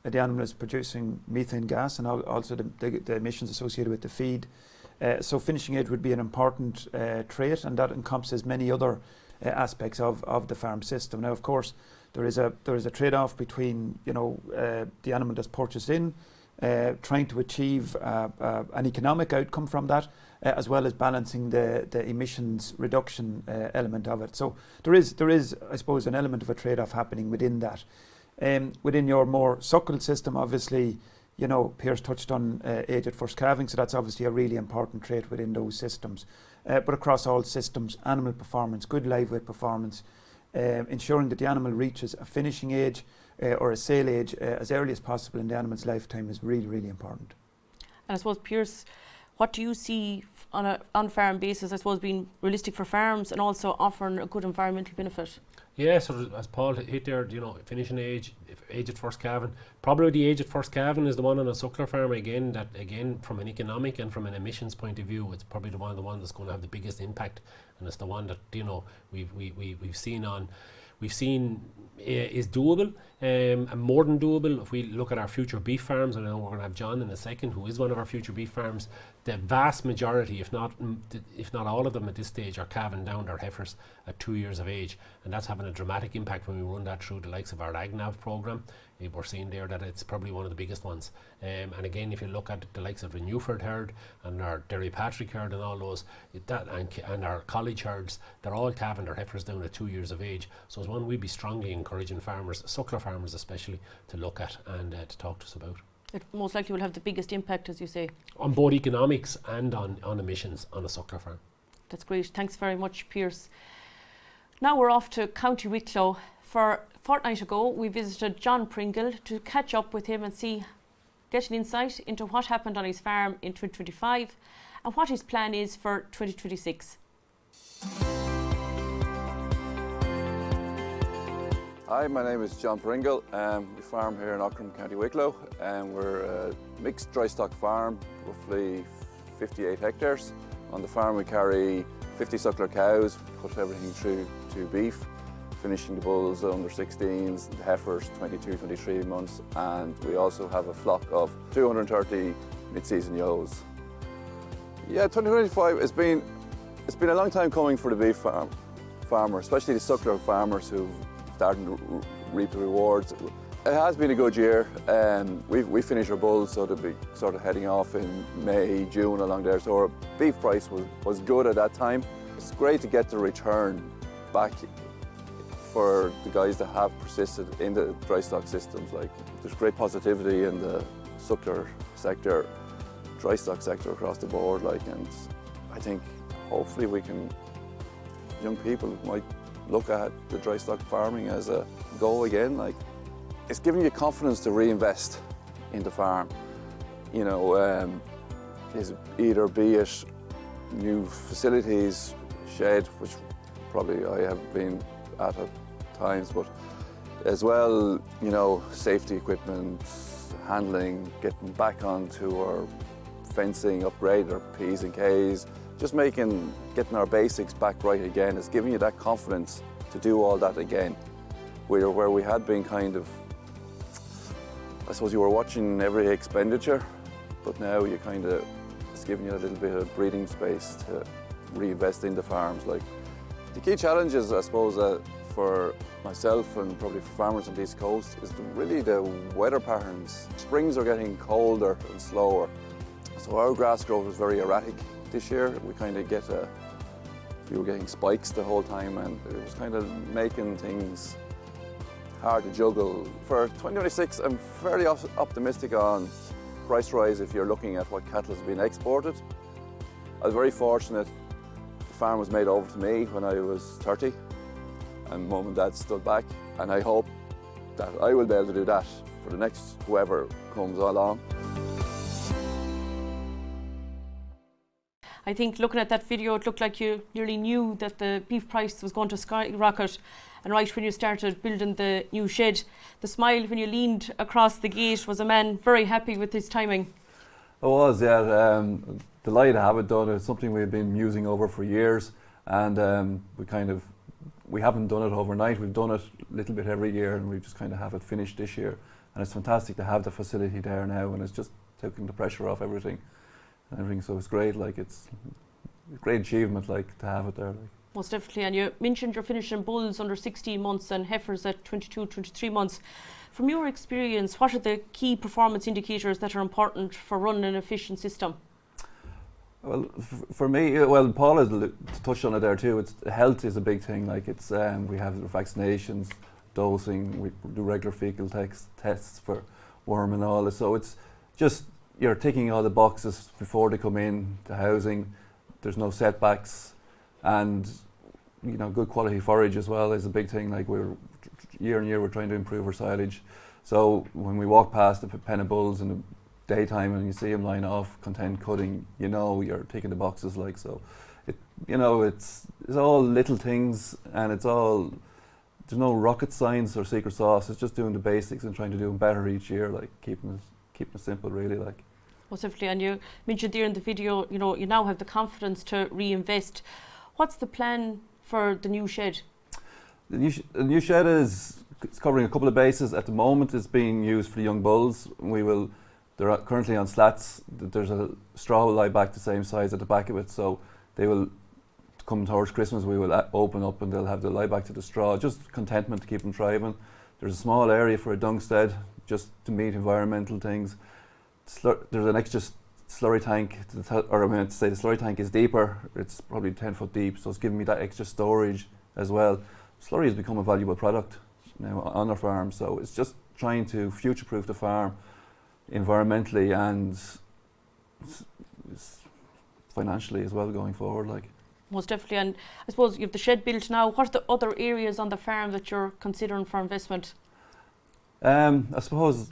the animal is producing methane gas and also the emissions associated with the feed. So finishing age would be an important trait, and that encompasses many other aspects of the farm system. Now, of course, there is a trade-off between, you know, the animal that's purchased in, trying to achieve an economic outcome from that, as well as balancing the emissions reduction element of it. So there is, I suppose, an element of a trade-off happening within that. Within your more suckle system, obviously, you know, Pearse touched on age at first calving, so that's obviously a really important trait within those systems. But across all systems, animal performance, good live weight performance, ensuring that the animal reaches a finishing age or a sale age as early as possible in the animal's lifetime is really, really important. And I suppose, Pearse, what do you see on an on-farm basis, I suppose, being realistic for farms and also offering a good environmental benefit? Yeah, so as Paul hit there, you know, finishing age, age at first calving, probably the age at first calving is the one on a Suckler farm again, that again from an economic and from an emissions point of view, it's probably the one that's going to have the biggest impact, and it's the one that, you know, we've seen is doable, and more than doable. If we look at our future beef farms, and I know we're going to have John in a second, who is one of our future beef farms, the vast majority, if not all of them at this stage, are calving down their heifers at 2 years of age, and that's having a dramatic impact when we run that through the likes of our AgNav program. We're seeing there that it's probably one of the biggest ones. And again, if you look at the likes of the Newford herd and our Derry Patrick herd and all those, and our college herds, they're all calving their heifers down at 2 years of age. So it's one we'd be strongly encouraging farmers, Suckler farmers especially, to look at and to talk to us about. It most likely will have the biggest impact, as you say, on both economics and on emissions on a Suckler farm. That's great. Thanks very much, Pearse. Now we're off to County Wicklow. For a fortnight ago, we visited John Pringle to catch up with him and get an insight into what happened on his farm in 2025 and what his plan is for 2026. Hi, my name is John Pringle. We farm here in Auckland, County Wicklow, and we're a mixed dry stock farm, roughly 58 hectares. On the farm we carry 50 Suckler cows, put everything through to beef. finishing the bulls under 16s, the heifers 22, 23 months, and we also have a flock of 230 mid-season ewes. Yeah, 2025, it's been a long time coming for the beef farmer, especially the suckler farmers who've started to reap the rewards. It has been a good year. We finished our bulls, so they'll be sort of heading off in May, June along there. So our beef price was good at that time. It's great to get the return back for the guys that have persisted in the dry stock systems. Like, there's great positivity in the suckler sector, dry stock sector across the board. Like, and I think hopefully young people might look at the dry stock farming as a go again. Like, it's giving you confidence to reinvest in the farm. You know, either be it new facilities, shed, which probably I have been at times, but as well, you know, safety equipment, handling, getting back onto our fencing, upgrade our P's and K's, just getting our basics back right again. It's giving you that confidence to do all that again, where we had been kind of, I suppose you were watching every expenditure, but now it's giving you a little bit of breathing space to reinvest in the farms. Like, the key challenges, I suppose, for myself and probably for farmers on the East Coast is really the weather patterns. Springs are getting colder and slower, so our grass growth is very erratic this year. We were getting spikes the whole time, and it was kind of making things hard to juggle. For 2026, I'm fairly optimistic on price rise if you're looking at what cattle has been exported. I was very fortunate. The farm was made over to me when I was 30, and Mum and Dad stood back, and I hope that I will be able to do that for the next whoever comes along. I think looking at that video, it looked like you nearly knew that the beef price was going to skyrocket. And right when you started building the new shed, the smile when you leaned across the gate was a man very happy with his timing. I was, yeah. Delighted to have it done. It's something we've been musing over for years, and we haven't done it overnight. We've done it a little bit every year, and we just kind of have it finished this year. And it's fantastic to have the facility there now, and it's just taking the pressure off everything. So it's great. Like, it's a great achievement, like, to have it there. Like. Most definitely. And you mentioned you're finishing bulls under 16 months and heifers at 22, 23 months. From your experience, what are the key performance indicators that are important for running an efficient system? Well, for me, well, Paul has touched on it there too. Health is a big thing. Like, it's we have vaccinations, dosing, we do regular fecal tests for worm and all this. So it's just, you're ticking all the boxes before they come in, the housing, there's no setbacks, and, you know, good quality forage as well is a big thing. Like, year on year we're trying to improve our silage. So when we walk past the pen of bulls in the daytime and you see them line off, content cutting, you know, you're ticking the boxes. Like, so it's all little things, and there's no rocket science or secret sauce. It's just doing the basics and trying to do them better each year, like keeping it simple, really. Like. Most definitely. And you mentioned there in the video, you know, you now have the confidence to reinvest. What's the plan for the new shed? The new shed it's covering a couple of bases. At the moment, it's being used for the young bulls. They're currently on slats. There's a straw will lie back the same size at the back of it, so they will come towards Christmas. We will open up and they'll have to lie back to the straw. Just contentment to keep them thriving. There's a small area for a dungstead, just to meet environmental things. There's an extra slurry tank, the slurry tank is deeper. It's probably 10 foot deep, so it's giving me that extra storage as well. Slurry has become a valuable product now on our farm, so it's just trying to future-proof the farm environmentally and financially as well going forward. Like. Most definitely. And I suppose you have the shed built now. What are the other areas on the farm that you're considering for investment? I suppose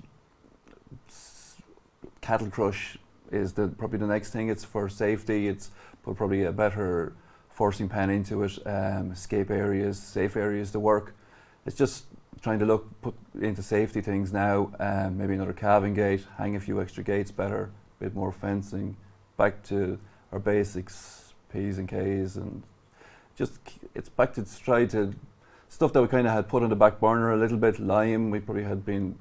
cattle crush is probably the next thing. It's for safety. It's put probably a better forcing pen into it, escape areas, safe areas to work. It's just trying to put into safety things now, maybe another calving gate, hang a few extra gates better, a bit more fencing, back to our basics, P's and K's, and just it's back to try to stuff that we kind of had put on the back burner a little bit. Lime, we probably had been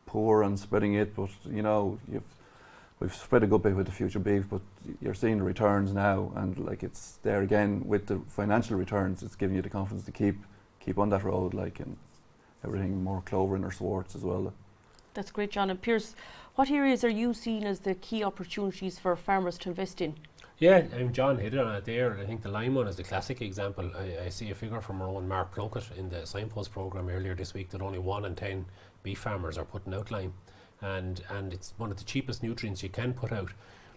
poor on spreading it, but you know, we've spread a good bit with the future beef, but you're seeing the returns now, and like it's there again with the financial returns. It's giving you the confidence to keep on that road, like, and everything more clover in our swarts as well. That's great, John. And Pearse, what areas are you seeing as the key opportunities for farmers to invest in? Yeah, John hit it on it there. I think the lime one is the classic example. I see a figure from our own Mark Plunkett in the Signpost programme earlier this week that only 1 in 10 beef farmers are putting out lime, and it's one of the cheapest nutrients you can put out.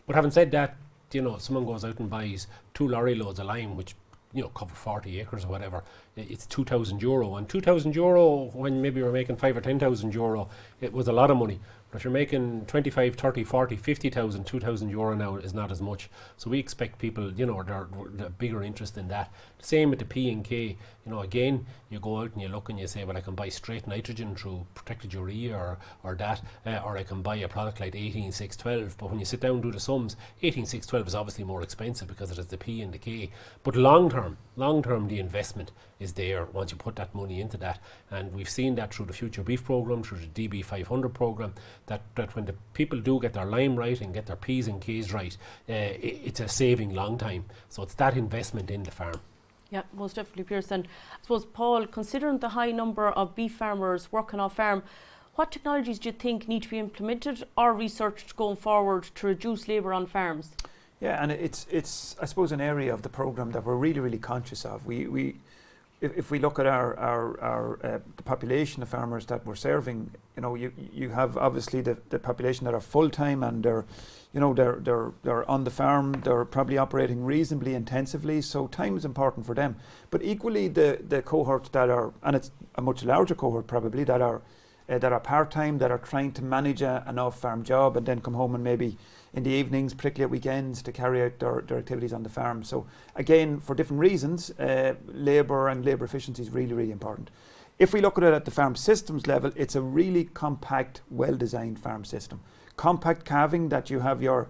But having said that, you know, someone goes out and buys 2 lorry loads of lime, which, you know, cover 40 acres or whatever, it's €2,000. And €2,000, when maybe you're making 5 or 10,000 euro, it was a lot of money. But if you're making 25, 30, 40, 50,000, €2,000 now is not as much. So we expect people, you know, they're bigger interest in that. Same with the P&K. You know, again, you go out and you look and you say, well, I can buy straight nitrogen through protected urea or that, or I can buy a product like 18612. But when you sit down and do the sums, 18612 is obviously more expensive because it has the P and the K. But long term, the investment is there once you put that money into that. And we've seen that through the Future Beef programme, through the DB 500 programme, that when the people do get their lime right and get their P's and K's right, it's a saving long time. So it's that investment in the farm. Yeah, most definitely, Pearse. And I suppose, Paul, considering the high number of beef farmers working off farm, what technologies do you think need to be implemented or researched going forward to reduce labour on farms? Yeah, and it's I suppose an area of the programme that we're really conscious of. If we look at the population of farmers that we're serving, you know, you have obviously the population that are full time and they're on the farm. They're probably operating reasonably intensively, so time is important for them. But equally, the cohorts that are, and it's a much larger cohort probably, that are part time, that are trying to manage an off farm job and then come home and maybe in the evenings, particularly at weekends, to carry out their activities on the farm. So again, for different reasons, labour and labour efficiency is really important. If we look at it at the farm systems level, it's a really compact, well-designed farm system. Compact calving, that you have your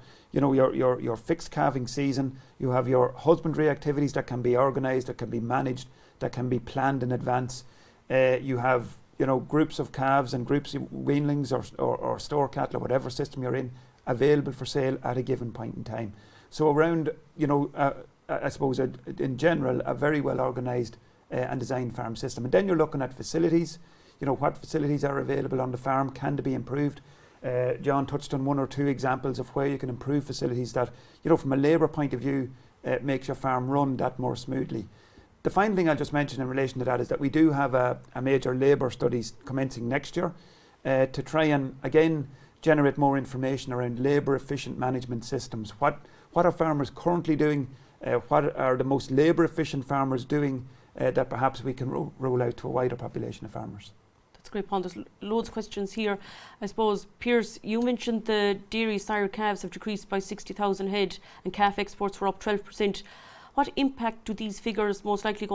fixed calving season, you have your husbandry activities that can be organised, that can be managed, that can be planned in advance. You have, you know, groups of calves and groups of weanlings or store cattle or whatever system you're in, available for sale at a given point in time. So around, you know, I suppose in general, a very well organised and designed farm system. And then you're looking at facilities, you know, what facilities are available on the farm, can they be improved? John touched on 1 or 2 examples of where you can improve facilities that, you know, from a labour point of view, makes your farm run that more smoothly. The final thing I'll just mention in relation to that is that we do have a major labour studies commencing next year to try and, again, generate more information around labour efficient management systems. What are farmers currently doing? What are the most labour efficient farmers doing that perhaps we can roll out to a wider population of farmers? That's great, Paul. There's loads of questions here. I suppose, Pearse, you mentioned the dairy sire calves have decreased by 60,000 head and calf exports were up 12%. What impact do these figures most likely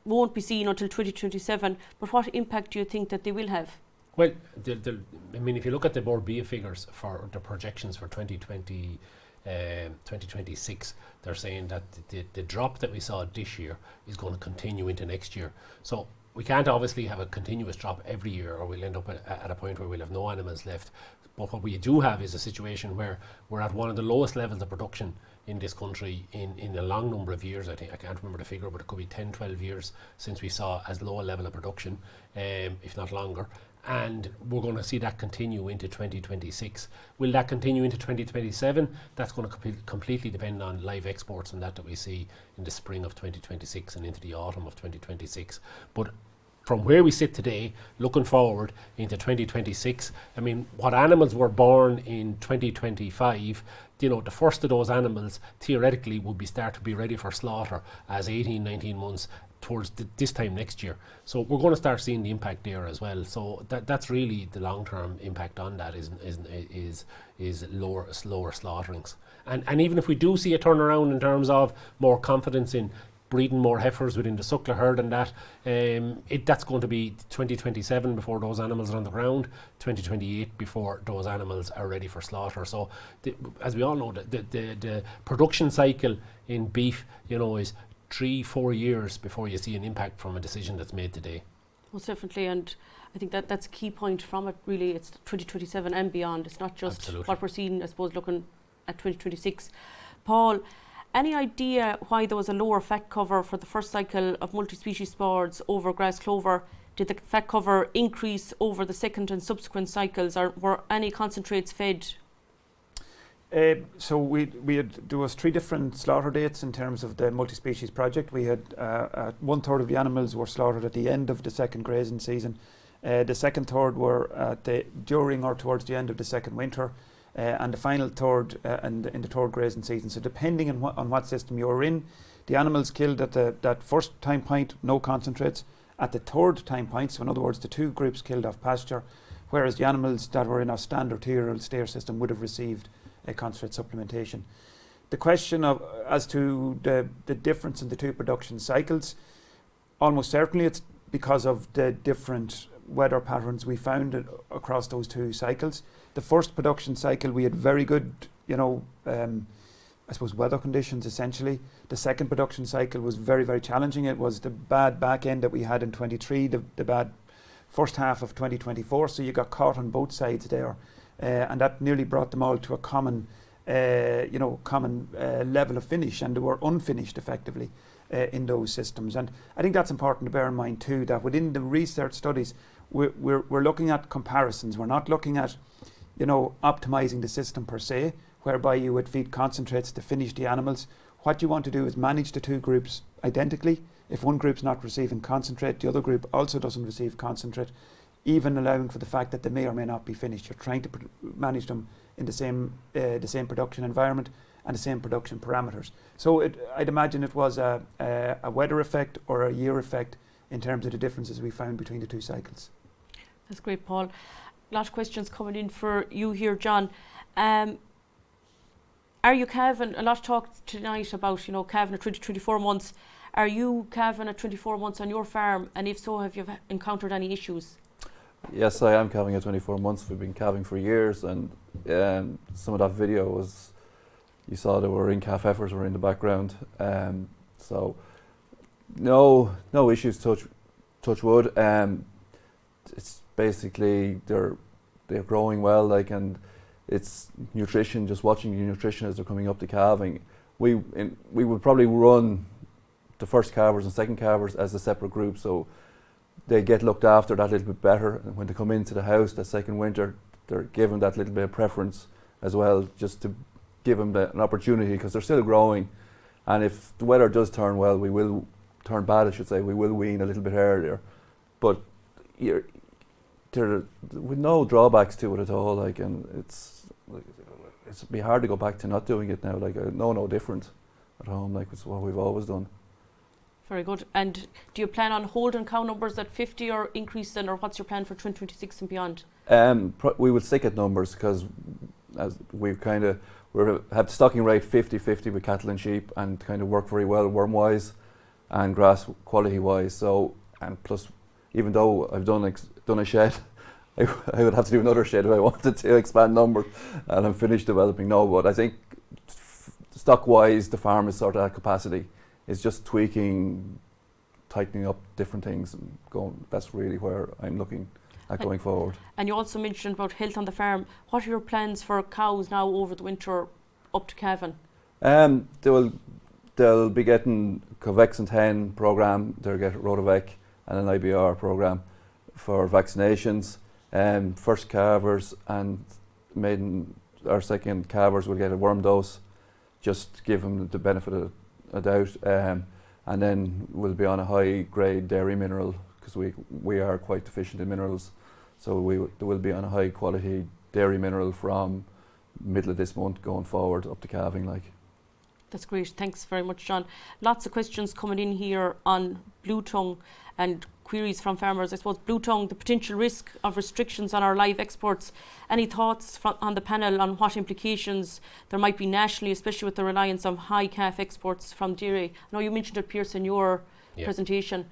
won't be seen until 2027, but what impact do you think that they will have? Well, I mean, if you look at the Board BIA figures for the projections for 2026, they're saying that the drop that we saw this year is going to continue into next year. So we can't obviously have a continuous drop every year, or we'll end up at a point where we'll have no animals left. But what we do have is a situation where we're at one of the lowest levels of production in this country in a long number of years. I think, I can't remember the figure, but it could be 10, 12 years since we saw as low a level of production, if not longer. And we're going to see that continue into 2026. Will that continue into 2027? That's going to completely depend on live exports and that we see in the spring of 2026 and into the autumn of 2026. But from where we sit today, looking forward into 2026, I mean, what animals were born in 2025, you know, the first of those animals theoretically would start to be ready for slaughter as 18, 19 months towards this time next year. So we're going to start seeing the impact there as well. So that's really the long-term impact on that is slower slaughterings. And even if we do see a turnaround in terms of more confidence in breeding more heifers within the Suckler herd and that, that's going to be 2027 before those animals are on the ground, 2028 before those animals are ready for slaughter. So as we all know, the production cycle in beef, you know, is 3-4 years before you see an impact from a decision that's made today. Most definitely, and I think that's a key point from it. Really, it's 2027 and beyond. It's not just Absolutely. what we're seeing, I suppose, looking at 2026. Paul, any idea why there was a lower fat cover for the first cycle of multi-species boards over grass clover? Did the fat cover increase over the second and subsequent cycles, or were any concentrates fed? So there was 3 different slaughter dates in terms of the multi-species project. We had 1/3 of the animals were slaughtered at the end of the second grazing season. The second third were during or towards the end of the second winter, and the final third in the third grazing season. So depending on what system you were in, the animals killed at that first time point, no concentrates. At the third time point, so in other words, the 2 groups killed off pasture, whereas the animals that were in our standard arterial steer system would have received a concentrate supplementation. The question as to the difference in the 2 production cycles, almost certainly it's because of the different weather patterns we found across those 2 cycles. The first production cycle we had very good, I suppose, weather conditions essentially. The second production cycle was very, very challenging. It was the bad back end that we had in 23, the bad first half of 2024. So you got caught on both sides there. And that nearly brought them all to a common level of finish, and they were unfinished effectively in those systems. And I think that's important to bear in mind too, that within the research studies, we're looking at comparisons. We're not looking at, optimizing the system per se, whereby you would feed concentrates to finish the animals. What you want to do is manage the 2 groups identically. If one group's not receiving concentrate, the other group also doesn't receive concentrate, even allowing for the fact that they may or may not be finished. You're trying to manage them in the same production environment and the same production parameters. So I'd imagine it was a weather effect or a year effect in terms of the differences we found between the 2 cycles. That's great, Paul. A lot of questions coming in for you here, John. Are you calving? A lot of talk tonight about calving at 24 months. Are you calving at 24 months on your farm? And if so, have you encountered any issues? Yes, I am calving at 24 months. We've been calving for years, and some of that video was, you saw there were in-calf heifers were in the background. So no issues, touch wood. It's basically they're growing well, and it's nutrition, just watching the nutrition as they're coming up to calving. We would probably run the first calvers and second calvers as a separate group, so they get looked after that little bit better. And when they come into the house that second winter, they're given that little bit of preference as well, just to give them an opportunity, because they're still growing. And if the weather does turn well, we will turn bad, I should say, we will wean a little bit earlier. But with no drawbacks to it at all, and it's be hard to go back to not doing it now. No different at home. It's what we've always done. Very good. And do you plan on holding cow numbers at 50 or increasing, or what's your plan for 2026 and beyond? We will stick at numbers, because as we've have the stocking rate 50-50 with cattle and sheep, and kind of work very well worm wise and grass quality wise. So, and plus, even though I've done a shed, I would have to do another shed if I wanted to expand numbers, and I'm finished developing now. But I think stock wise, the farm is sort of at capacity. It's just tweaking, tightening up different things, and going. That's really where I'm looking at going forward. And you also mentioned about health on the farm. What are your plans for cows now over the winter up to calving? They'll be getting Covaxin 10 program. They'll get Rotovec and an IBR program for vaccinations. First calvers and maiden or second calvers will get a worm dose, just to give them the benefit of a doubt. And then we'll be on a high grade dairy mineral, because we are quite deficient in minerals. So they will be on a high quality dairy mineral from middle of this month going forward up to calving. That's great. Thanks very much, John. Lots of questions coming in here on blue tongue and queries from farmers. I suppose blue tongue, the potential risk of restrictions on our live exports. Any thoughts on the panel on what implications there might be nationally, especially with the reliance on high calf exports from dairy? I know you mentioned it, Pearse, in your presentation.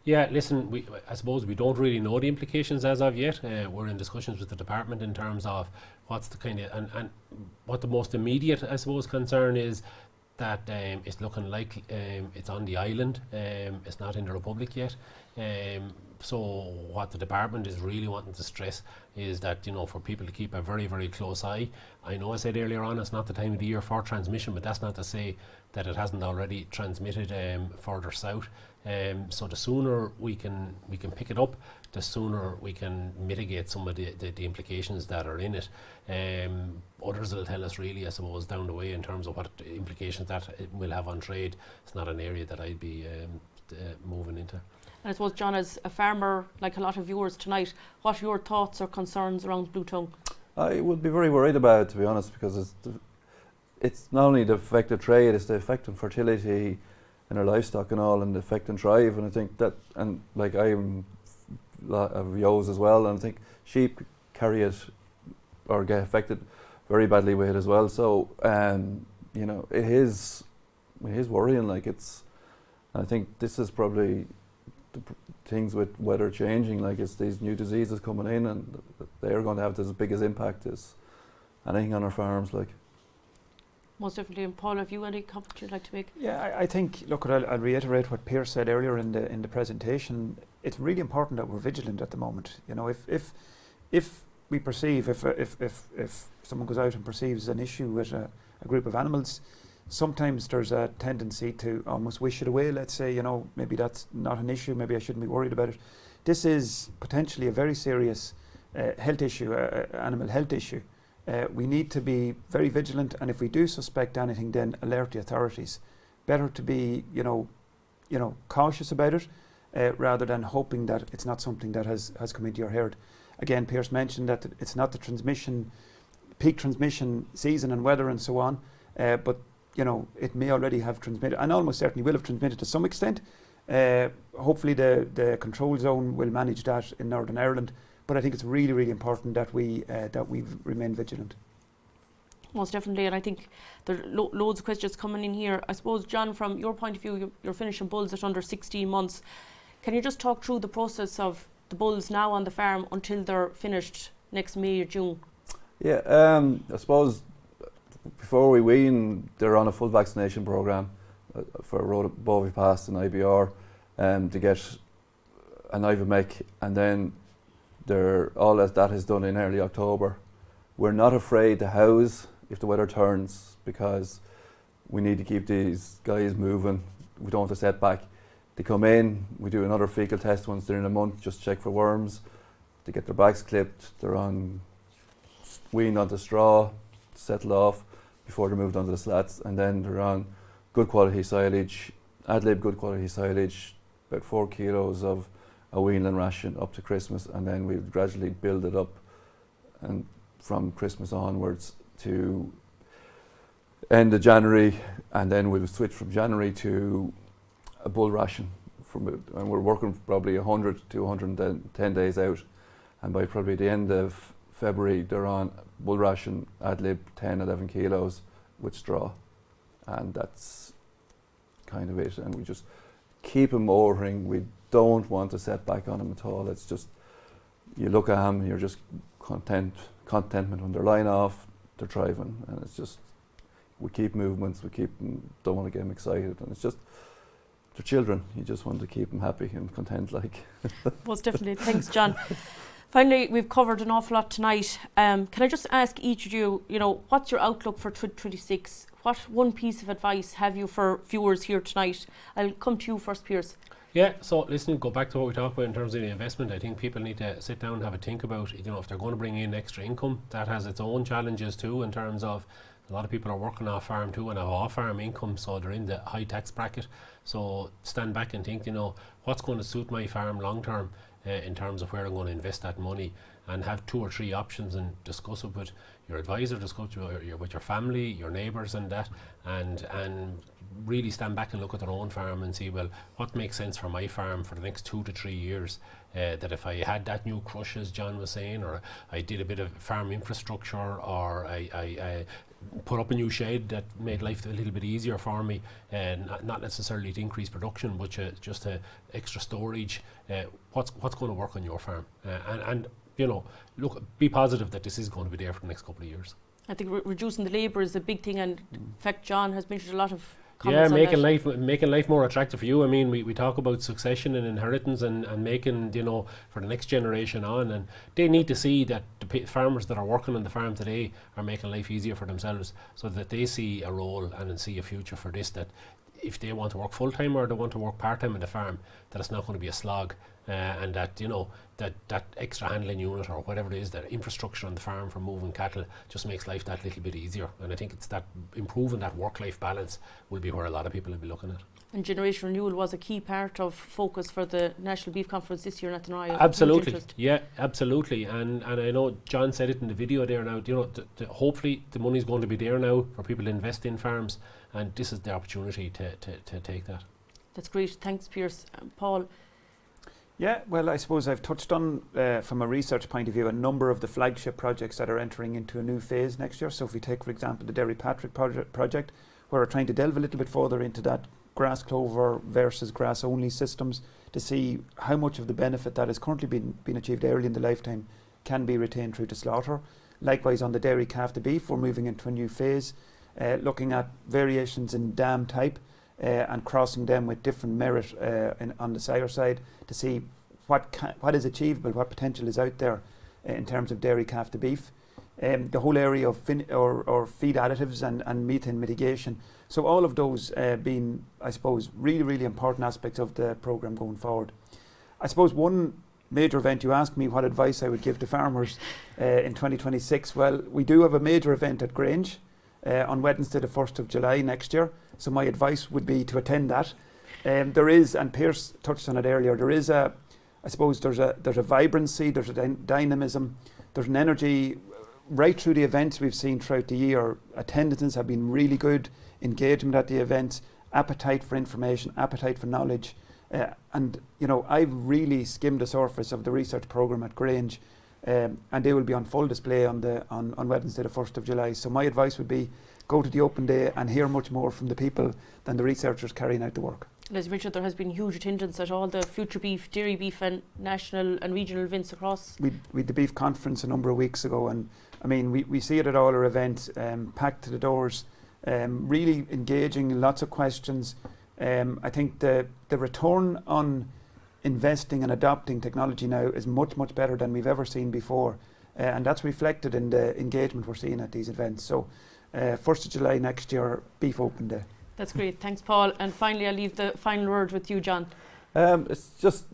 Yeah, listen, I suppose we don't really know the implications as of yet. We're in discussions with the department in terms of what's the kind of, and what the most immediate, I suppose, concern is that it's looking like it's on the island. It's not in the Republic yet. So what the department is really wanting to stress is that, you know, for people to keep a very, very close eye. I know I said earlier on it's not the time of the year for transmission, but that's not to say that it hasn't already transmitted further south. So the sooner we can pick it up, the sooner we can mitigate some of the implications that are in it. Others will tell us really, I suppose, down the way in terms of what implications that it will have on trade. It's not an area that I'd be moving into. And I suppose, John, as a farmer, like a lot of viewers tonight, what are your thoughts or concerns around blue tongue? I would be very worried about it, to be honest, because it's not only the effect of trade, it's the effect on fertility and our livestock and all, and the effect on thrive. And I think that, and like I'm of yos as well, and I think sheep carry it or get affected very badly with it as well. So you know, it is worrying. Like I think this is probably the things with weather changing. Like it's these new diseases coming in, and they are going to have as big as impact as anything on our farms. Like. Most definitely. And Paul, have you any comment you'd like to make? Yeah, I think, look, I'll reiterate what Pearse said earlier in the presentation. It's really important that we're vigilant at the moment. You know, if we perceive, if someone goes out and perceives an issue with a group of animals, sometimes there's a tendency to almost wish it away. Let's say, you know, maybe that's not an issue, maybe I shouldn't be worried about it. This is potentially a very serious health issue, animal health issue. We need to be very vigilant, and if we do suspect anything, then alert the authorities. Better to be, you know, cautious about it, rather than hoping that it's not something that has come into your herd. Again, Pearse mentioned that it's not the peak transmission season and weather and so on, but you know, it may already have transmitted, and almost certainly will have transmitted to some extent. Hopefully the control zone will manage that in Northern Ireland. But I think it's really, really important that we remain vigilant. Most definitely, and I think there are loads of questions coming in here. I suppose, John, from your point of view, you're finishing bulls at under 16 months. Can you just talk through the process of the bulls now on the farm until they're finished next May or June? Yeah, I suppose before we wean, they're on a full vaccination programme for rotavirus and IBR to get an Ivomec, and then all that is done in early October. We're not afraid to house if the weather turns, because we need to keep these guys moving. We don't want a setback. They come in, we do another fecal test once they're in a month, just check for worms. They get their backs clipped, they're weaned onto straw, settle off before they're moved onto the slats, and then they're on good quality silage, ad lib good quality silage, about 4 kilos of a weanling ration up to Christmas, and then we'll gradually build it up, and from Christmas onwards to end of January, and then we'll switch from January to a bull ration, and we're working probably 100 to 110 days out, and by probably the end of February they're on bull ration ad lib 10-11 kilos with straw, and that's kind of it. And we just keep them ordering. We don't want to set back on them at all. It's just, you look at them, you're just contentment when they're lying off, they're thriving, and it's just, we keep movements, we keep them, don't want to get them excited, and it's just, they're children, you just want to keep them happy and content, like. Most definitely. Thanks, John. Finally, we've covered an awful lot tonight. Can I just ask each of you, what's your outlook for 2026? What one piece of advice have you for viewers here tonight? I'll come to you first, Pearse. Yeah, so listen, go back to what we talked about in terms of the investment. I think people need to sit down and have a think about, if they're going to bring in extra income, that has its own challenges too, in terms of a lot of people are working off farm too and have off farm income, so they're in the high tax bracket. So stand back and think, what's going to suit my farm long term in terms of where I'm going to invest that money, and have 2 or 3 options and discuss it with your advisor, discuss it with your family, your neighbours and that, and really stand back and look at their own farm and see, well, what makes sense for my farm for the next 2 to 3 years. That if I had that new crush, as John was saying, or I did a bit of farm infrastructure, or I put up a new shed that made life a little bit easier for me, and not necessarily to increase production, but just extra storage. What's going to work on your farm? And look, be positive that this is going to be there for the next couple of years. I think reducing the labour is a big thing, and in fact John has mentioned a lot of Yeah, comments on making life more attractive for you. I mean, we talk about succession and inheritance and making, you know, for the next generation on, and they need to see that the farmers that are working on the farm today are making life easier for themselves, so that they see a role and see a future for this, that if they want to work full-time or they want to work part-time in the farm, that it's not going to be a slog, and that, you know, that extra handling unit or whatever it is, that infrastructure on the farm for moving cattle just makes life that little bit easier. And I think it's that improving that work-life balance will be where a lot of people will be looking at. And generation renewal was a key part of focus for the National Beef Conference this year in Athenry. Absolutely, yeah, absolutely. And I know John said it in the video there now, you know, hopefully the money's going to be there now for people to invest in farms, and this is the opportunity to take that. That's great. Thanks, Pearse. Paul? Yeah, well, I suppose I've touched on, from a research point of view, a number of the flagship projects that are entering into a new phase next year. So if we take, for example, the Derry Patrick project, where we're trying to delve a little bit further into that grass clover versus grass only systems to see how much of the benefit that has currently been achieved early in the lifetime can be retained through to slaughter. Likewise, on the dairy calf to beef, we're moving into a new phase, looking at variations in dam type and crossing them with different merit on the sire side to see what is achievable, what potential is out there in terms of dairy calf to beef. The whole area of or feed additives and methane mitigation. So all of those being, I suppose, really, really important aspects of the programme going forward. I suppose one major event, you asked me what advice I would give to farmers in 2026. Well, we do have a major event at Grange on Wednesday the 1st of July next year. So my advice would be to attend that. There is, and Pearse touched on it earlier, there is I suppose there's a vibrancy, there's a dynamism, there's an energy right through the events we've seen throughout the year. Attendances have been really good, engagement at the events, appetite for information, appetite for knowledge. And, you know, I've really skimmed the surface of the research programme at Grange, and they will be on full display on Wednesday the 1st of July. So my advice would be go to the open day and hear much more from the people than the researchers carrying out the work. And as you mentioned, there has been huge attendance at all the Future Beef, Dairy Beef and national and regional events across. We had the beef conference a number of weeks ago, and I mean we see it at all our events, packed to the doors, really engaging, lots of questions. I think the return on investing and adopting technology now is much, much better than we've ever seen before, and that's reflected in the engagement we're seeing at these events. So 1st of July next year, Beef Open Day. That's great. Thanks, Paul. And finally, I'll leave the final word with you, John. It's just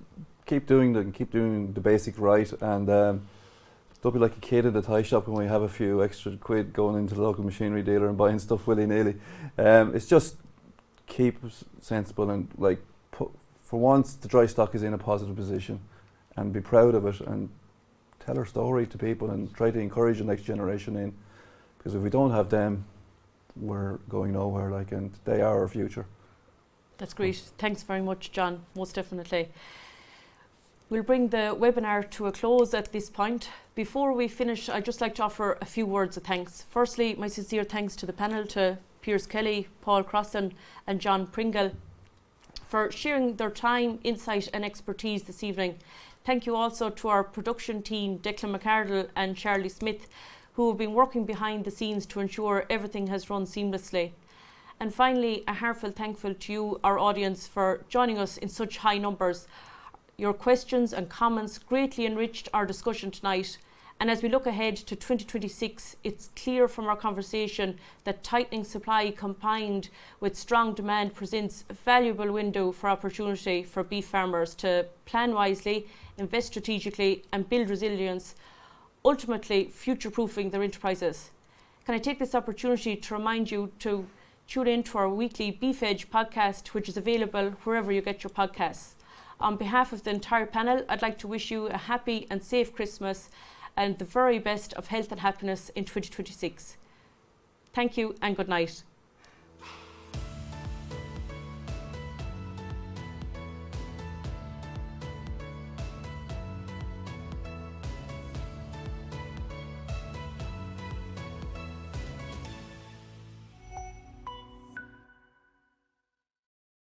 keep doing the basics right, and don't be like a kid in the toy shop when we have a few extra quid going into the local machinery dealer and buying stuff willy-nilly. It's just keep sensible and for once the Drystock is in a positive position, and be proud of it and tell our story to people and try to encourage the next generation in, because if we don't have them, we're going nowhere, and they are our future. That's great. Thanks very much, John, most definitely. We'll bring the webinar to a close at this point. Before we finish, I'd just like to offer a few words of thanks. Firstly, my sincere thanks to the panel, to Pearse Kelly, Paul Crosson and John Pringle for sharing their time, insight and expertise this evening. Thank you also to our production team, Declan McArdle and Charlie Smith, who have been working behind the scenes to ensure everything has run seamlessly. And finally, a heartfelt thankful to you, our audience, for joining us in such high numbers. Your questions and comments greatly enriched our discussion tonight. And as we look ahead to 2026, it's clear from our conversation that tightening supply combined with strong demand presents a valuable window for opportunity for beef farmers to plan wisely, invest strategically and build resilience, ultimately future-proofing their enterprises. Can I take this opportunity to remind you to tune in to our weekly Beef Edge podcast, which is available wherever you get your podcasts. On behalf of the entire panel, I'd like to wish you a happy and safe Christmas and the very best of health and happiness in 2026. Thank you and good night.